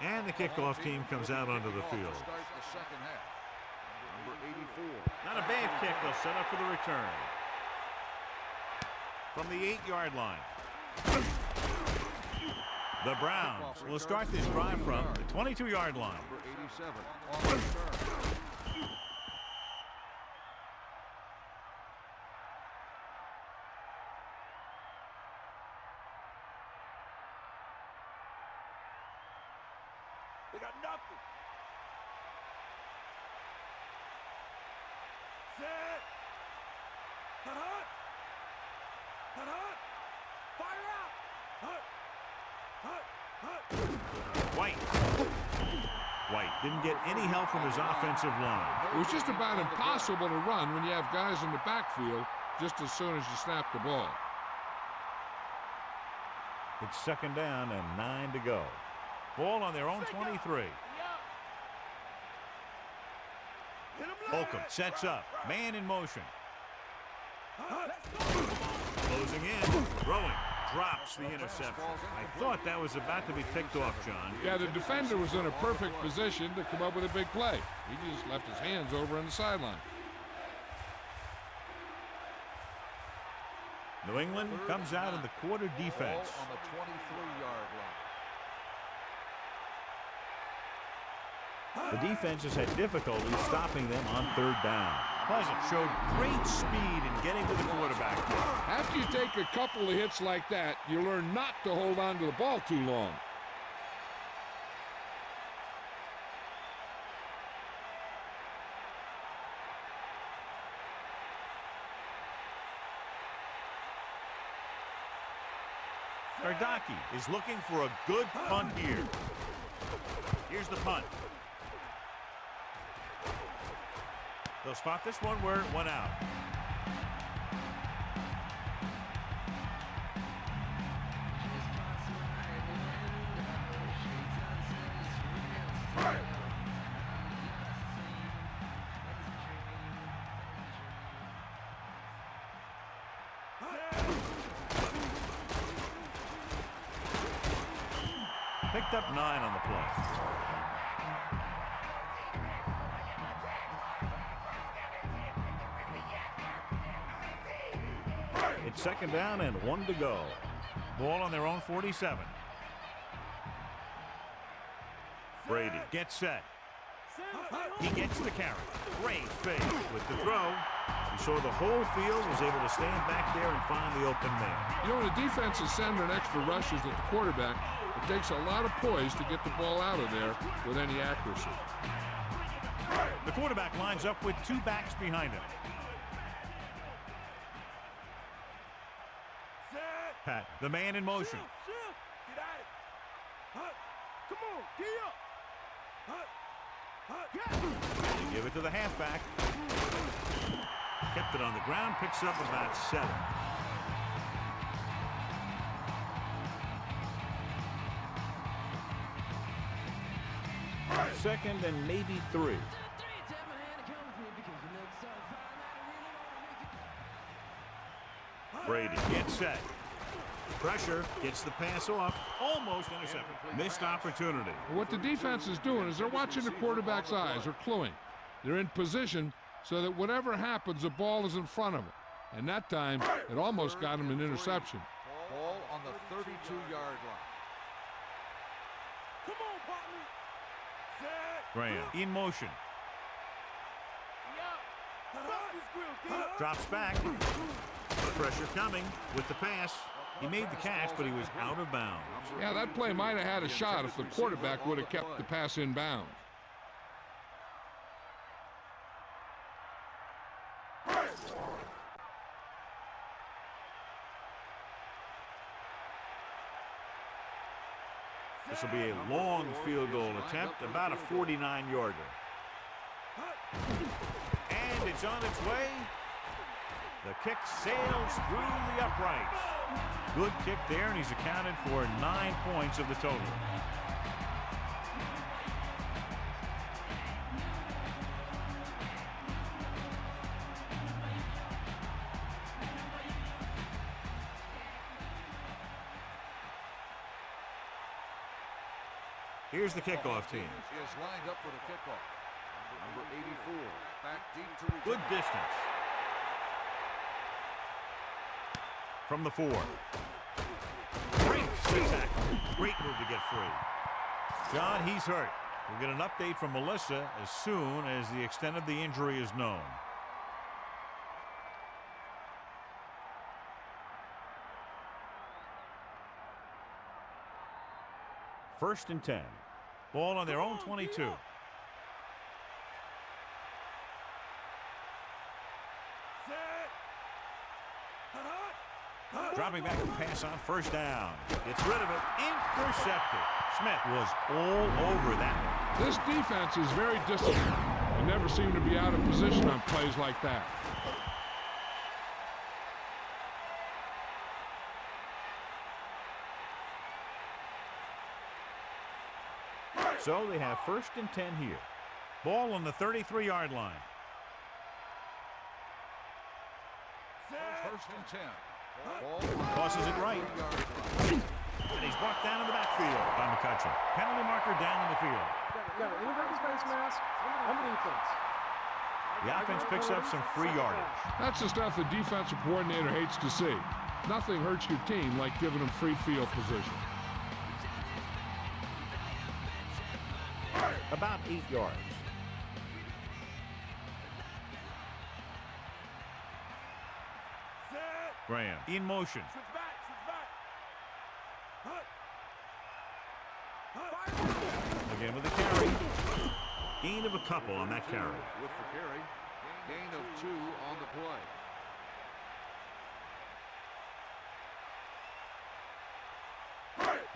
Speaker 1: And the kickoff team comes out onto the field.
Speaker 3: Start the 2nd half. Number 84.
Speaker 1: Not a bad kick. They'll set up for the return. From the 8-yard line. The Browns will start this drive from the 22-yard line.
Speaker 3: Number 87 on the return.
Speaker 5: They got nothing. Set. Hut. Fire out. Hut.
Speaker 1: White didn't get any help from his offensive line.
Speaker 2: It was just about impossible to run when you have guys in the backfield just as soon as you snap the ball.
Speaker 1: It's 2nd down and 9 to go. Ball on their own 23. Holcomb sets up. Man in motion. Closing in. Throwing. drops the interception. I thought that was about to be picked off, John.
Speaker 2: Yeah, the defender was in a perfect position to come up with a big play. He just left his hands over on the sideline.
Speaker 1: New England comes out in the quarter defense.
Speaker 3: On the 23-yard line.
Speaker 1: The defense has had difficulty stopping them on third down. Pleasant showed great speed in getting to the quarterback.
Speaker 2: After you take a couple of hits like that, you learn not to hold on to the ball too long.
Speaker 1: Gardocki is looking for a good punt here. Here's the punt. They'll spot this one where it went out. Picked up 9 on the play. It's second down and 1 to go. Ball on their own 47. Brady gets set. He gets the carry. Great fake with the throw. You saw the whole field was able to stand back there and find the open man.
Speaker 2: You know, when the defense is sending extra rushes at the quarterback, it takes a lot of poise to get the ball out of there with any accuracy.
Speaker 1: The quarterback lines up with 2 backs behind him. Pat, the man in motion.
Speaker 5: Get at it. Come on, get up.
Speaker 1: They give it to the halfback. Kept it on the ground, picks up about 7. Second and maybe 3. Brady gets set. Pressure, gets the pass off, almost intercepted. Missed opportunity.
Speaker 2: What the defense is doing is they're watching the quarterback's eyes. They're cluing. They're in position so that whatever happens, the ball is in front of them. And that time, it almost got him an interception.
Speaker 3: Ball on the 32-yard line.
Speaker 5: Come on, partner. Set.
Speaker 1: Graham in motion.
Speaker 5: Bust his grill, D.
Speaker 1: Drops back. Pressure coming with the pass. He made the catch, but he was out of bounds.
Speaker 2: Yeah, that play might have had a shot if the quarterback would have kept the pass in bounds.
Speaker 1: This will be a long field goal attempt, about a 49-yarder. And it's on its way. The kick sails through the uprights. Good kick there, and he's accounted for 9 points of the total. Here's the kickoff team.
Speaker 3: He is lined up for the kickoff. Number 84, back deep to return.
Speaker 1: Good distance. From the 4. Great tackle. Great move to get free. John, he's hurt. We'll get an update from Melissa as soon as the extent of the injury is known. First and 10. Ball on their own 22. Dropping back to pass on first down. Gets rid of it. Intercepted. Smith was all over that one.
Speaker 2: This defense is very disciplined. They never seem to be out of position on plays like that.
Speaker 1: So they have first and 10 here. Ball on the 33-yard line.
Speaker 3: First and 10.
Speaker 1: Tosses it right. And he's brought down in the backfield by McCutcheon. Penalty marker down in the field.
Speaker 4: Got an inadvertent face mask on the defense.
Speaker 1: The offense picks up some free yardage.
Speaker 2: That's the stuff the defensive coordinator hates to see. Nothing hurts your team like giving them free field position.
Speaker 1: About 8 yards. Graham in motion.
Speaker 5: Switch back.
Speaker 1: Again with a carry. Gain of a couple on that carry.
Speaker 3: With the carry, gain of 2 on the play.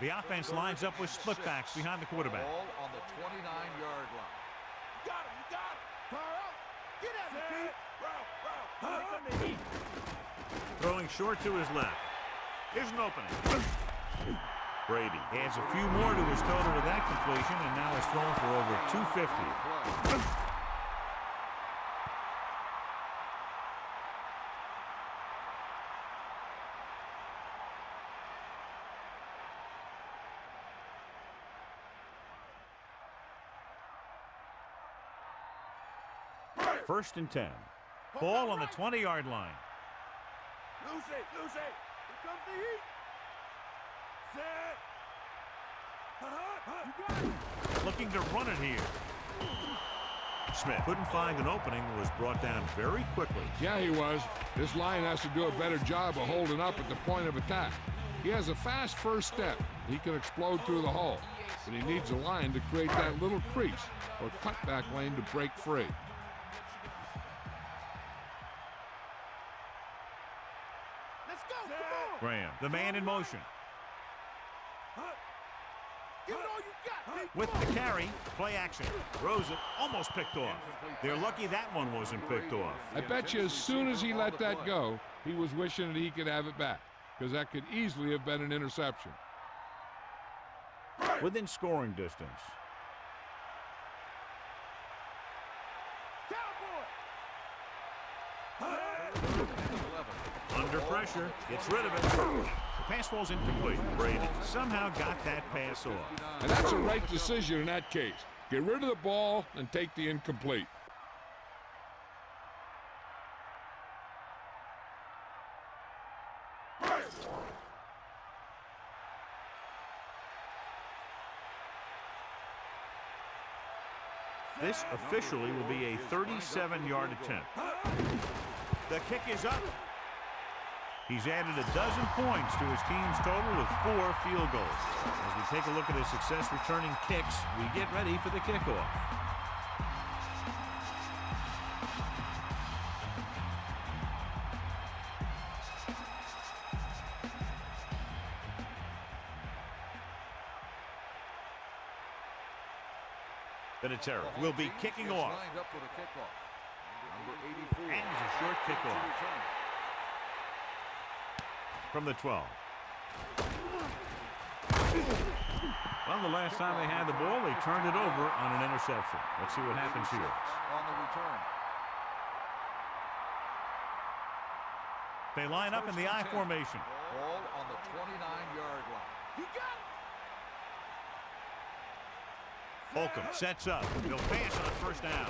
Speaker 1: The offense lines up with split backs behind the quarterback.
Speaker 3: Ball on the 29-yard line.
Speaker 5: You got him. Fire out. Get at me, Pete. Here come the heat.
Speaker 1: Throwing short to his left. Here's an opening. Brady adds a few more to his total with that completion and now is thrown for over 250. First and 10. Ball on the 20-yard line.
Speaker 5: Loose it. Here comes the heat. Set. You got it.
Speaker 1: Looking to run it here. Smith couldn't find an opening and was brought down very quickly.
Speaker 2: Yeah, he was. This line has to do a better job of holding up at the point of attack. He has a fast first step. He can explode through the hole. But he needs a line to create that little crease or cutback lane to break free.
Speaker 5: Let's go. Come on.
Speaker 1: Graham, the man in motion.
Speaker 5: Give it all you got, Pete.
Speaker 1: With the carry, play action. Throws it, almost picked off. They're lucky that one wasn't picked off.
Speaker 2: I bet you as soon as he let that go, he was wishing that he could have it back, because that could easily have been an interception.
Speaker 1: Within scoring distance. Under pressure, gets rid of it. The pass falls incomplete. Brady somehow got that pass off.
Speaker 2: And that's a right decision in that case. Get rid of the ball and take the incomplete.
Speaker 1: This officially will be a 37-yard attempt. The kick is up. He's added a dozen points to his team's total with 4 field goals. As we take a look at his success returning kicks, we get ready for the kickoff. Vinatieri will be kicking off.
Speaker 3: Lined up for the kickoff. Number 84.
Speaker 1: And it's a short kickoff from the 12. Well, the last time they had the ball, they turned it over on an interception. Let's see what happens here.
Speaker 3: On the return.
Speaker 1: They line up in the I formation.
Speaker 3: Ball on the 29-yard line.
Speaker 5: You got
Speaker 1: Holcomb sets up. He'll pass on first down.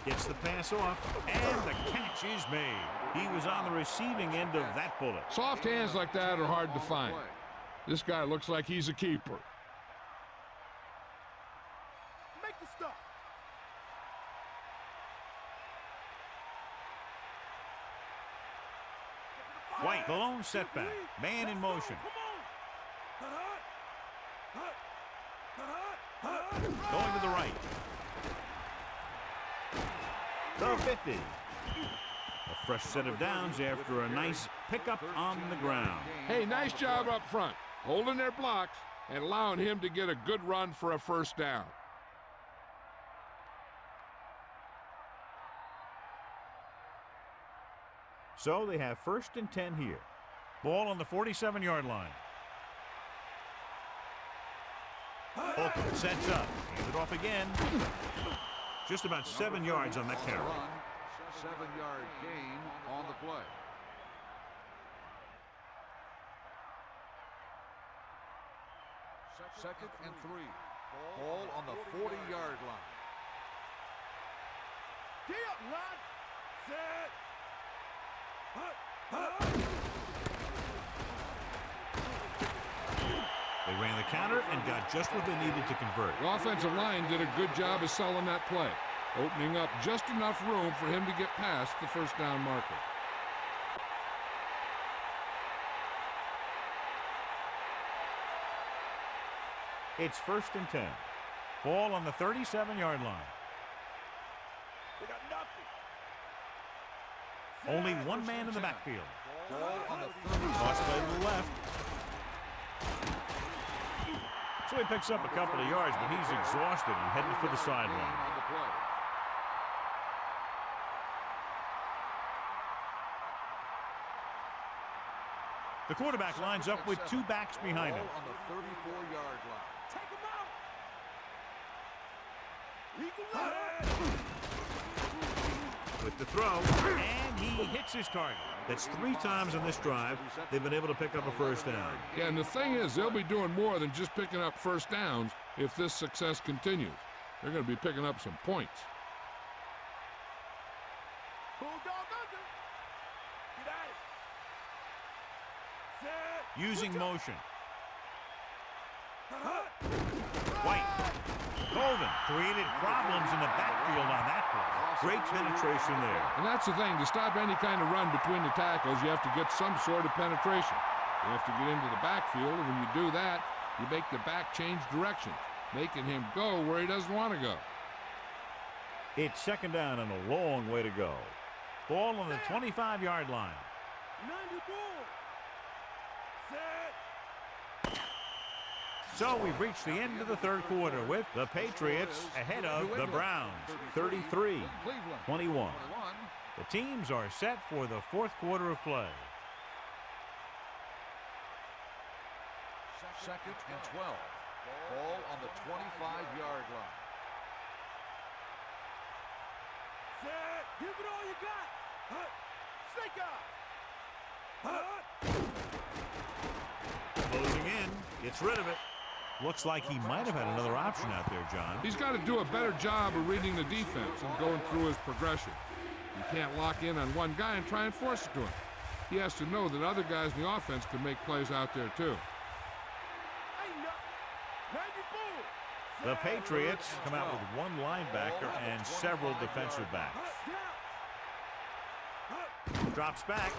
Speaker 1: Gets the pass off, and the catch is made. He was on the receiving end of that bullet.
Speaker 2: Soft hands like that are hard to find. This guy looks like he's a keeper.
Speaker 5: Make the stop.
Speaker 1: White, the lone setback. Man in motion. Going to the right. The 50. A fresh set of downs after a nice pickup on the ground.
Speaker 2: Hey, nice job up front, holding their blocks and allowing him to get a good run for a first down.
Speaker 1: So they have first and 10 here. Ball on the 47-yard line. Holcomb sets up. Hands it off again. Just about 7 yards on that carry.
Speaker 3: 7-yard gain on the play. Second and 3. Ball on the 40-yard line.
Speaker 5: Get up, line. Set.
Speaker 1: They ran the counter and got just what they needed to convert.
Speaker 2: The offensive line did a good job of selling that play, opening up just enough room for him to get past the first down marker.
Speaker 1: It's 1st and 10. Ball on the 37-yard line.
Speaker 5: They got nothing.
Speaker 1: Only one man in the backfield.
Speaker 3: Ball on the 30.
Speaker 1: Toss play to the left. So he picks up a couple of yards, but he's exhausted and headed for the sideline.
Speaker 3: On the play.
Speaker 1: The quarterback lines up with 2 backs behind him.
Speaker 3: Ball on the 34-yard line.
Speaker 5: Take him out. He can let
Speaker 1: With the throw, and he hits his target. That's 3 times on this drive they've been able to pick up a first down.
Speaker 2: Yeah, and the thing is, they'll be doing more than just picking up first downs if this success continues. They're going to be picking up some points.
Speaker 5: Bulldog under. Get at it. Set.
Speaker 1: Using motion. White. Colvin created problems in the backfield on that play. Great penetration there.
Speaker 2: And that's the thing. To stop any kind of run between the tackles, you have to get some sort of penetration. You have to get into the backfield, and when you do that, you make the back change directions, making him go where he doesn't want to go.
Speaker 1: It's 2nd down and a long way to go. Ball on the 25-yard line.
Speaker 5: 90 ball. Set.
Speaker 1: So we've reached the end of the 3rd quarter with the Patriots ahead of the Browns, 33-21. The teams are set for the 4th quarter of play.
Speaker 3: Second and 12. Ball on the 25-yard line.
Speaker 5: Set. Give it all you got. Snake eye.
Speaker 1: Closing in, gets rid of it. Looks like he might have had another option out there, John.
Speaker 2: He's got to do a better job of reading the defense and going through his progression. You can't lock in on one guy and try and force it to him. He has to know that other guys in the offense can make plays out there too.
Speaker 1: The Patriots come out with 1 linebacker and several defensive backs. Drops back,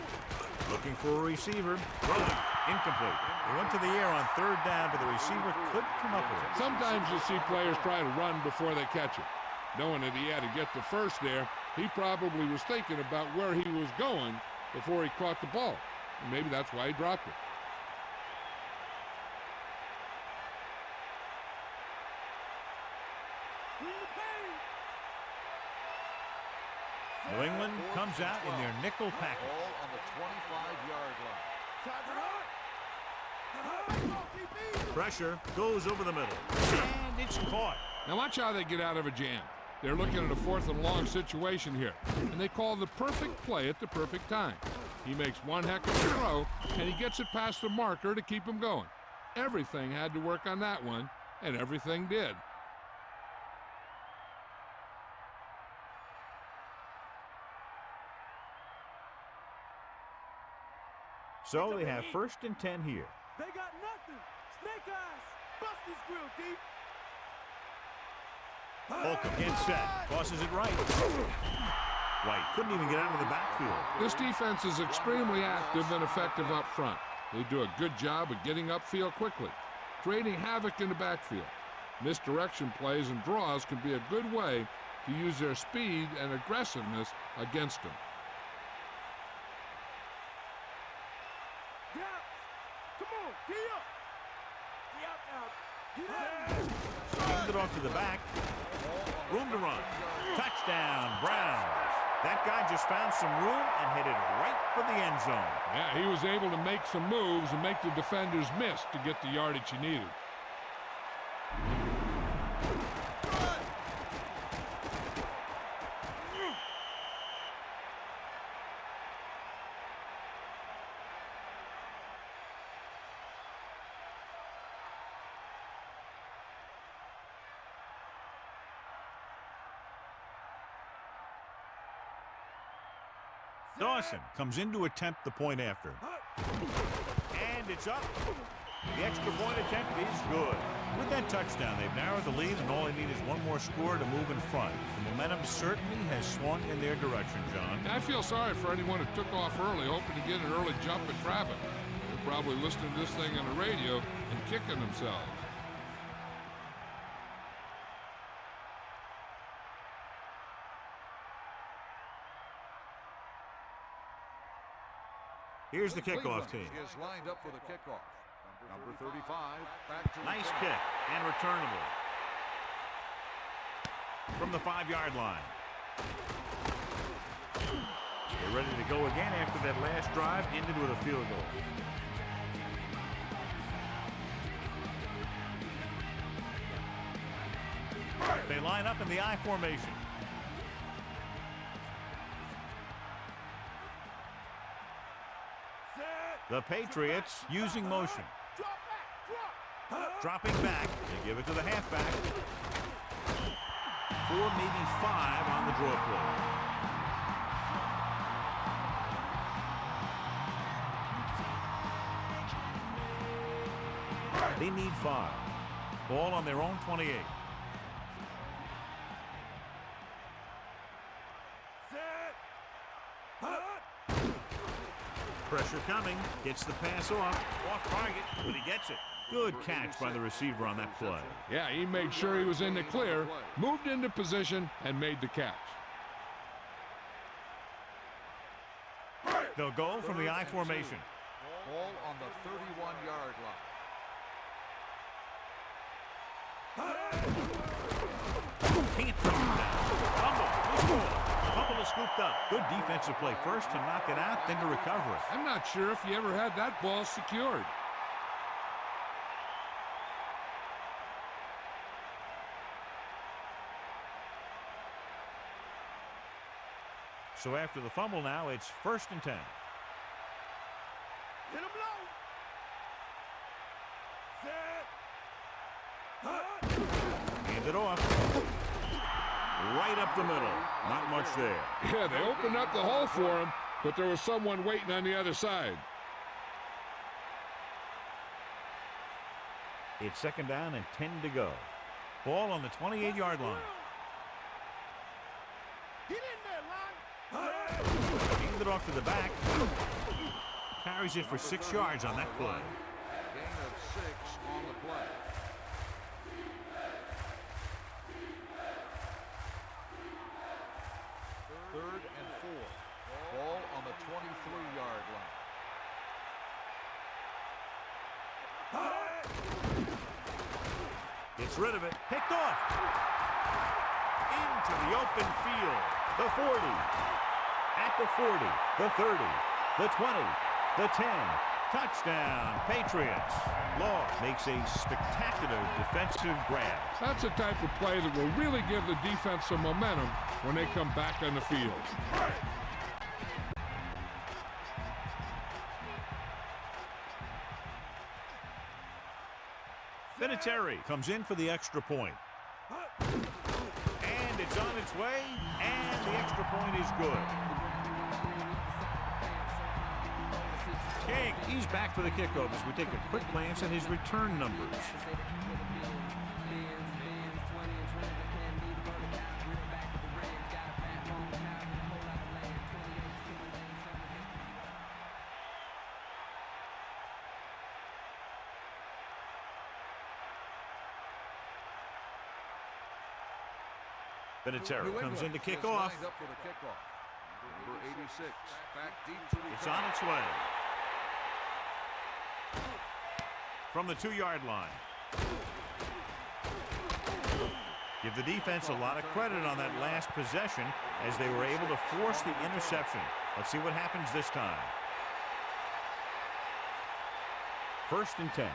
Speaker 1: looking for a receiver. Throwing, incomplete. They went to the air on 3rd down, but the receiver couldn't come up with it.
Speaker 2: Sometimes you see players try to run before they catch it. Knowing that he had to get the first there, he probably was thinking about where he was going before he caught the ball. And maybe that's why he dropped it.
Speaker 1: New England comes out in their nickel package.
Speaker 3: Ball on the 25-yard line.
Speaker 1: Pressure goes over the middle, and it's caught.
Speaker 2: Now watch how they get out of a jam. They're looking at a 4th and long situation here, and they call the perfect play at the perfect time. He makes one heck of a throw, and he gets it past the marker to keep him going. Everything had to work on that one, and everything did.
Speaker 1: So they have 1st and 10 here.
Speaker 5: They got nothing. Snake eyes. Bust his grill deep.
Speaker 1: Holcomb gets set. Tosses it right. White couldn't even get out of the backfield.
Speaker 2: This defense is extremely active and effective up front. They do a good job of getting upfield quickly, creating havoc in the backfield. Misdirection plays and draws can be a good way to use their speed and aggressiveness against them.
Speaker 1: Hand it off to the back. Room to run. Touchdown, Browns. That guy just found some room and headed right for the end zone.
Speaker 2: Yeah, he was able to make some moves and make the defenders miss to get the yardage he needed.
Speaker 1: Dawson comes in to attempt the point after. And it's up. The extra point attempt is good. With that touchdown, they've narrowed the lead, and all they need is one more score to move in front. The momentum certainly has swung in their direction, John.
Speaker 2: I feel sorry for anyone who took off early, hoping to get an early jump in traffic. They're probably listening to this thing on the radio and kicking themselves.
Speaker 1: Here's the kickoff
Speaker 3: Cleveland
Speaker 1: team.
Speaker 3: is lined up for the kickoff. Number 35, back to
Speaker 1: Nice
Speaker 3: return.
Speaker 1: kick and returnable. From the 5-yard line. They're ready to go again after that last drive ended with a field goal. They line up in the I formation. The Patriots using motion. Dropping back. They give it to the halfback. 4, maybe 5 on the draw play. They need 5. Ball on their own 28. Pressure coming. Gets the pass off target, but he gets it. Good catch by the receiver on that play.
Speaker 2: Yeah, he made sure he was in the clear, moved into position, and made the catch.
Speaker 1: They'll go from the I formation.
Speaker 3: Ball on the 31-yard line.
Speaker 1: Can't bring him down. Fumble. Fumble is scooped up. Good defensive play. First to knock it out, then to recover it.
Speaker 2: I'm not sure if he ever had that ball secured.
Speaker 1: So after the fumble now, it's 1st and 10.
Speaker 5: Hit him low.
Speaker 1: Hand it off. Right up the middle. Not much there.
Speaker 2: Yeah, they opened up the hole for him, but there was someone waiting on the other side.
Speaker 1: It's 2nd down and 10 to go. Ball on the 28-yard line.
Speaker 5: Get in there, line.
Speaker 1: Hand it off to the back. Carries it for 6 yards on that play.
Speaker 3: Gain of 6 on the play. Third and 4. Ball on the 23-yard line.
Speaker 1: Gets rid of it. Picked off. Into the open field. The 40. At the 40. The 30. The 20. The 10. Touchdown, Patriots. Law makes a spectacular defensive grab.
Speaker 2: That's the type of play that will really give the defense some momentum when they come back on the field.
Speaker 1: Vinatieri comes in for the extra point. And it's on its way, and the extra point is good. King, he's back for the kickoff as we take a quick glance at his return numbers. Vinatieri comes in to kick off.
Speaker 3: Lined up for the kickoff. Number 86, back deep to return.
Speaker 1: It's on its way. From the 2-yard line. Give the defense a lot of credit on that last possession as they were able to force the interception. Let's see what happens this time. 1st and 10.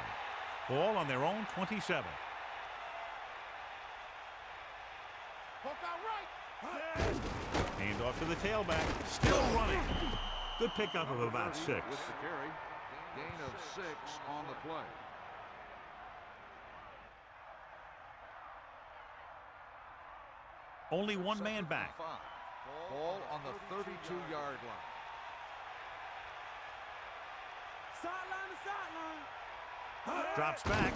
Speaker 1: Ball on their own 27. Hand off to the tailback. Still running. Good pickup of about 6.
Speaker 3: With the carry. Gain of 6 on the play.
Speaker 1: Only one man back.
Speaker 3: Ball on the 32-yard line.
Speaker 5: Sideline to sideline.
Speaker 1: Drops back.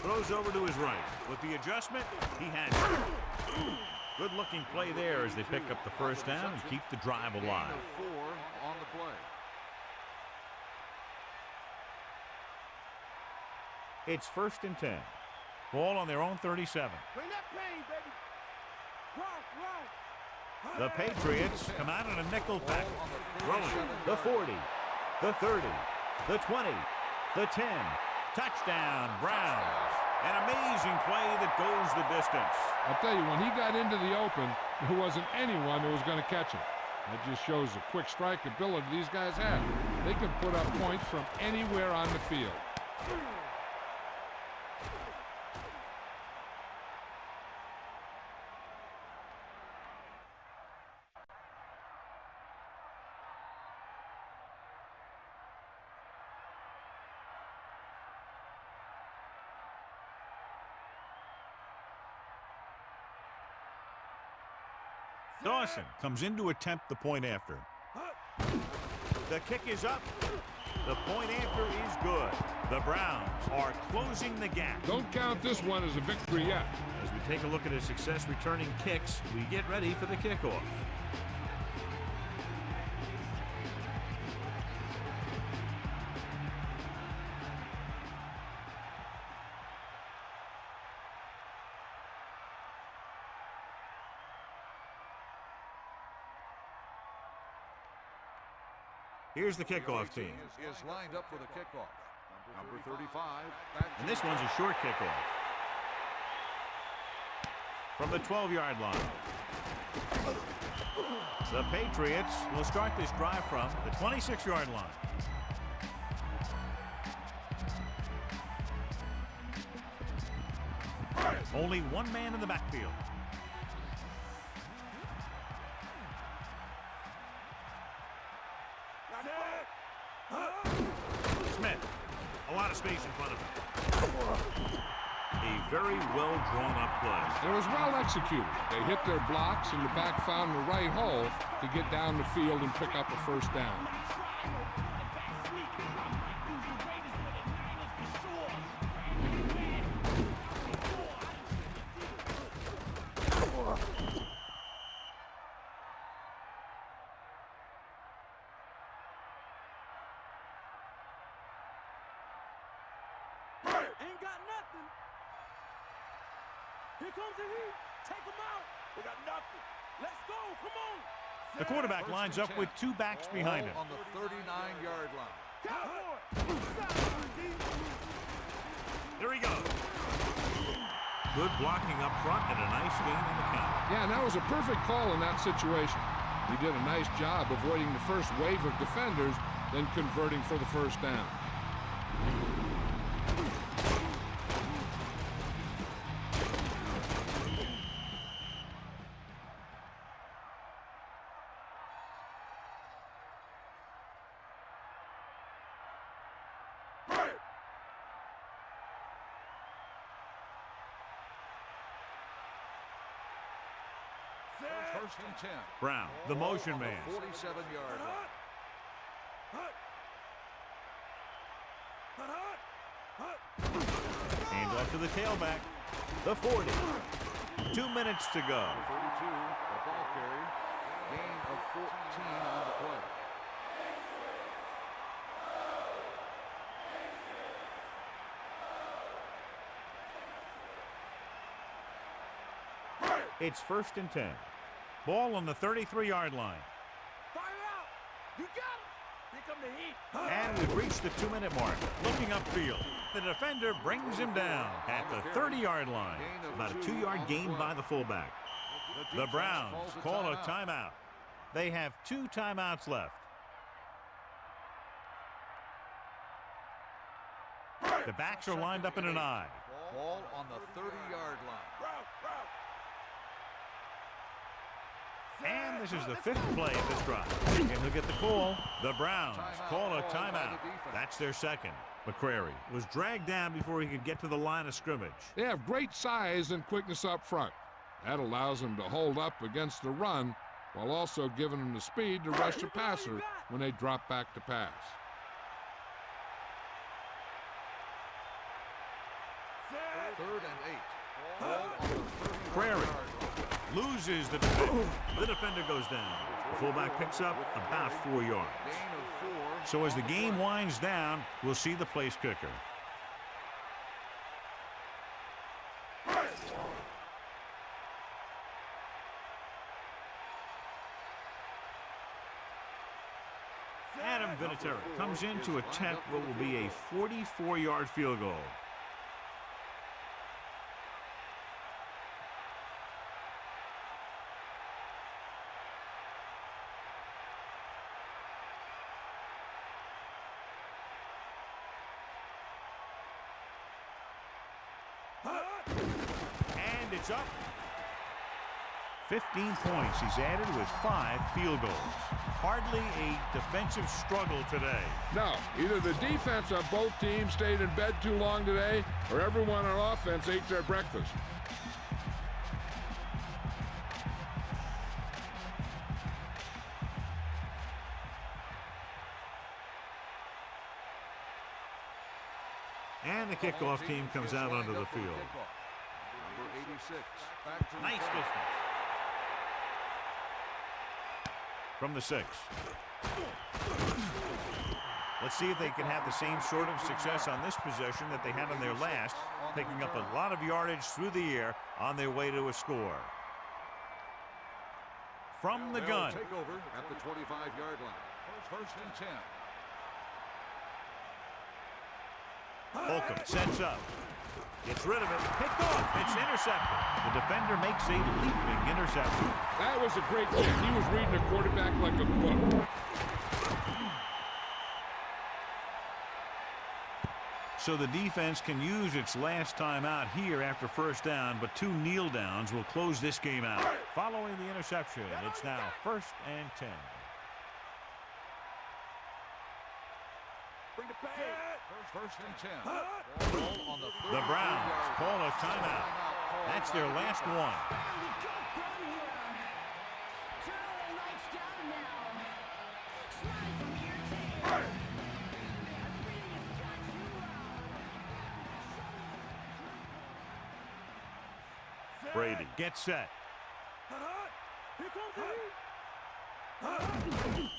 Speaker 1: Throws over to his right. With the adjustment, he has it. Good-looking play there as they pick up the first down and keep the drive alive.
Speaker 3: Gain of 4 on the play.
Speaker 1: It's 1st and 10. Ball on their own 37.
Speaker 5: Bring that pain, baby. Ralph.
Speaker 1: The Patriots come out in a nickel pack.
Speaker 3: Ball on
Speaker 1: Throwing
Speaker 3: the
Speaker 1: the 40, the 30, the 20, the 10. Touchdown, Browns. An amazing play that goes the distance.
Speaker 2: I'll tell you, when he got into the open, there wasn't anyone who was going to catch him. That just shows the quick strike ability these guys have. They can put up points from anywhere on the field.
Speaker 1: Dawson comes in to attempt the point after. The kick is up. The point after is good. The Browns are closing the gap.
Speaker 2: Don't count this one as a victory yet.
Speaker 1: As we take a look at his success returning kicks, we get ready for the kickoff. Here's the kickoff team.
Speaker 3: Is lined up for the kickoff. Number 35.
Speaker 1: And this one's a short kickoff. From the 12-yard line. The Patriots will start this drive from the 26-yard line. Only one man in the backfield. Smith, a lot of space in front of him. A very well drawn up play.
Speaker 2: It was well executed. They hit their blocks and the back found the right hole to get down the field and pick up a first down.
Speaker 5: Ain't got nothing. Here comes the heat. Take him out. We got nothing. Let's go. Come on.
Speaker 1: The quarterback lines up with two backs behind him.
Speaker 3: On the 39-yard line.
Speaker 1: There he goes. Good blocking up front and a nice gain in the count.
Speaker 2: Yeah, and that was a perfect call in that situation. He did a nice job avoiding the first wave of defenders, then converting for the first down.
Speaker 3: First and 10.
Speaker 1: Brown, the motion man.
Speaker 3: 47-yard line.
Speaker 1: Hand off to the tailback. The 40. 2 minutes to go.
Speaker 3: 32, the ball carry. Gain of 14 on the play.
Speaker 1: It's 1st and 10. Ball on the 33-yard line.
Speaker 5: Fire out. You got him. Here come the heat.
Speaker 1: And we've reached the 2-minute mark. Looking upfield. The defender brings him down at the 30-yard line. About a 2-yard gain by the fullback. The Browns call a timeout. They have 2 timeouts left. The backs are lined up in an I.
Speaker 3: Ball on the 30-yard line.
Speaker 1: And this is the 5th play of this drive. And he'll get the call. The Browns call a timeout. That's their second. McCrary was dragged down before he could get to the line of scrimmage.
Speaker 2: They have great size and quickness up front. That allows them to hold up against the run while also giving them the speed to rush the passer when they drop back to pass.
Speaker 3: 3rd and 8. Ball on the 30
Speaker 1: Prairie
Speaker 3: yard line.
Speaker 1: loses the defender. The defender goes down. The fullback picks up about 4 yards.
Speaker 3: Gain of 4.
Speaker 1: So as the game winds down, we'll see the place kicker. Adam Vinatieri comes in to attempt what will be a 44-yard field goal. And it's up. 15 points he's added with 5 field goals. Hardly a defensive struggle today.
Speaker 2: No, either the defense on both teams stayed in bed too long today, or everyone on offense ate their breakfast.
Speaker 1: And the kickoff team comes out onto the field.
Speaker 3: Number 86. Back to
Speaker 1: Nice distance. From the 6. Let's see if they can have the same sort of success on this possession that they had on their last, picking up a lot of yardage through the air on their way to a score. From the gun.
Speaker 3: Take over at the 25-yard line. 1st and 10.
Speaker 1: Holcomb sets up. Gets rid of it. Picked off. It's intercepted. The defender makes a leaping interception.
Speaker 2: That was a great kick. He was reading the quarterback like a book.
Speaker 1: So the defense can use its last time out here after first down, but 2 kneel downs will close this game out. Following the interception, it's now 1st and 10.
Speaker 5: Bring the pass.
Speaker 3: 1st and 10. Ball on
Speaker 1: The Browns call a timeout. That's their last one. Brady gets set.
Speaker 5: Here comes the heat.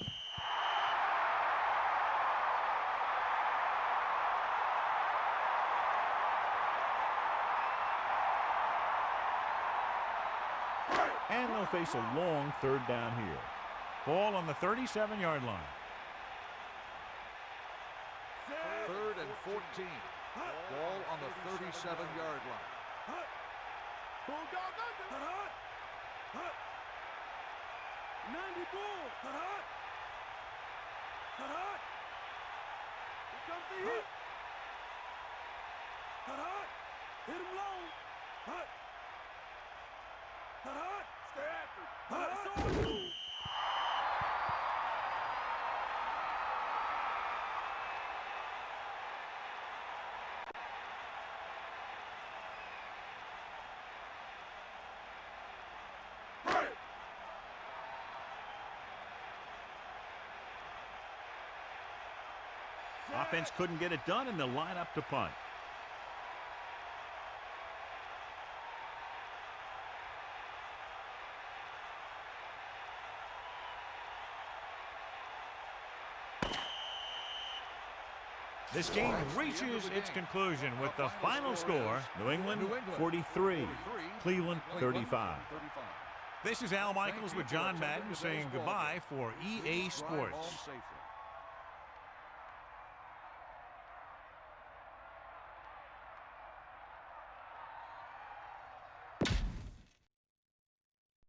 Speaker 1: And they'll face a long 3rd down here. Ball on the 37-yard line.
Speaker 3: 3rd and 14. Ball on the 37-yard line.
Speaker 5: Bulldog under. 90 bull. Here comes the heat. Hit him low. Stay after. It's on you.
Speaker 1: Offense couldn't get it done, and they'll line up to punt. This game reaches its conclusion with the final score, New England 43, Cleveland 35. This is Al Michaels with John Madden saying goodbye for EA Sports.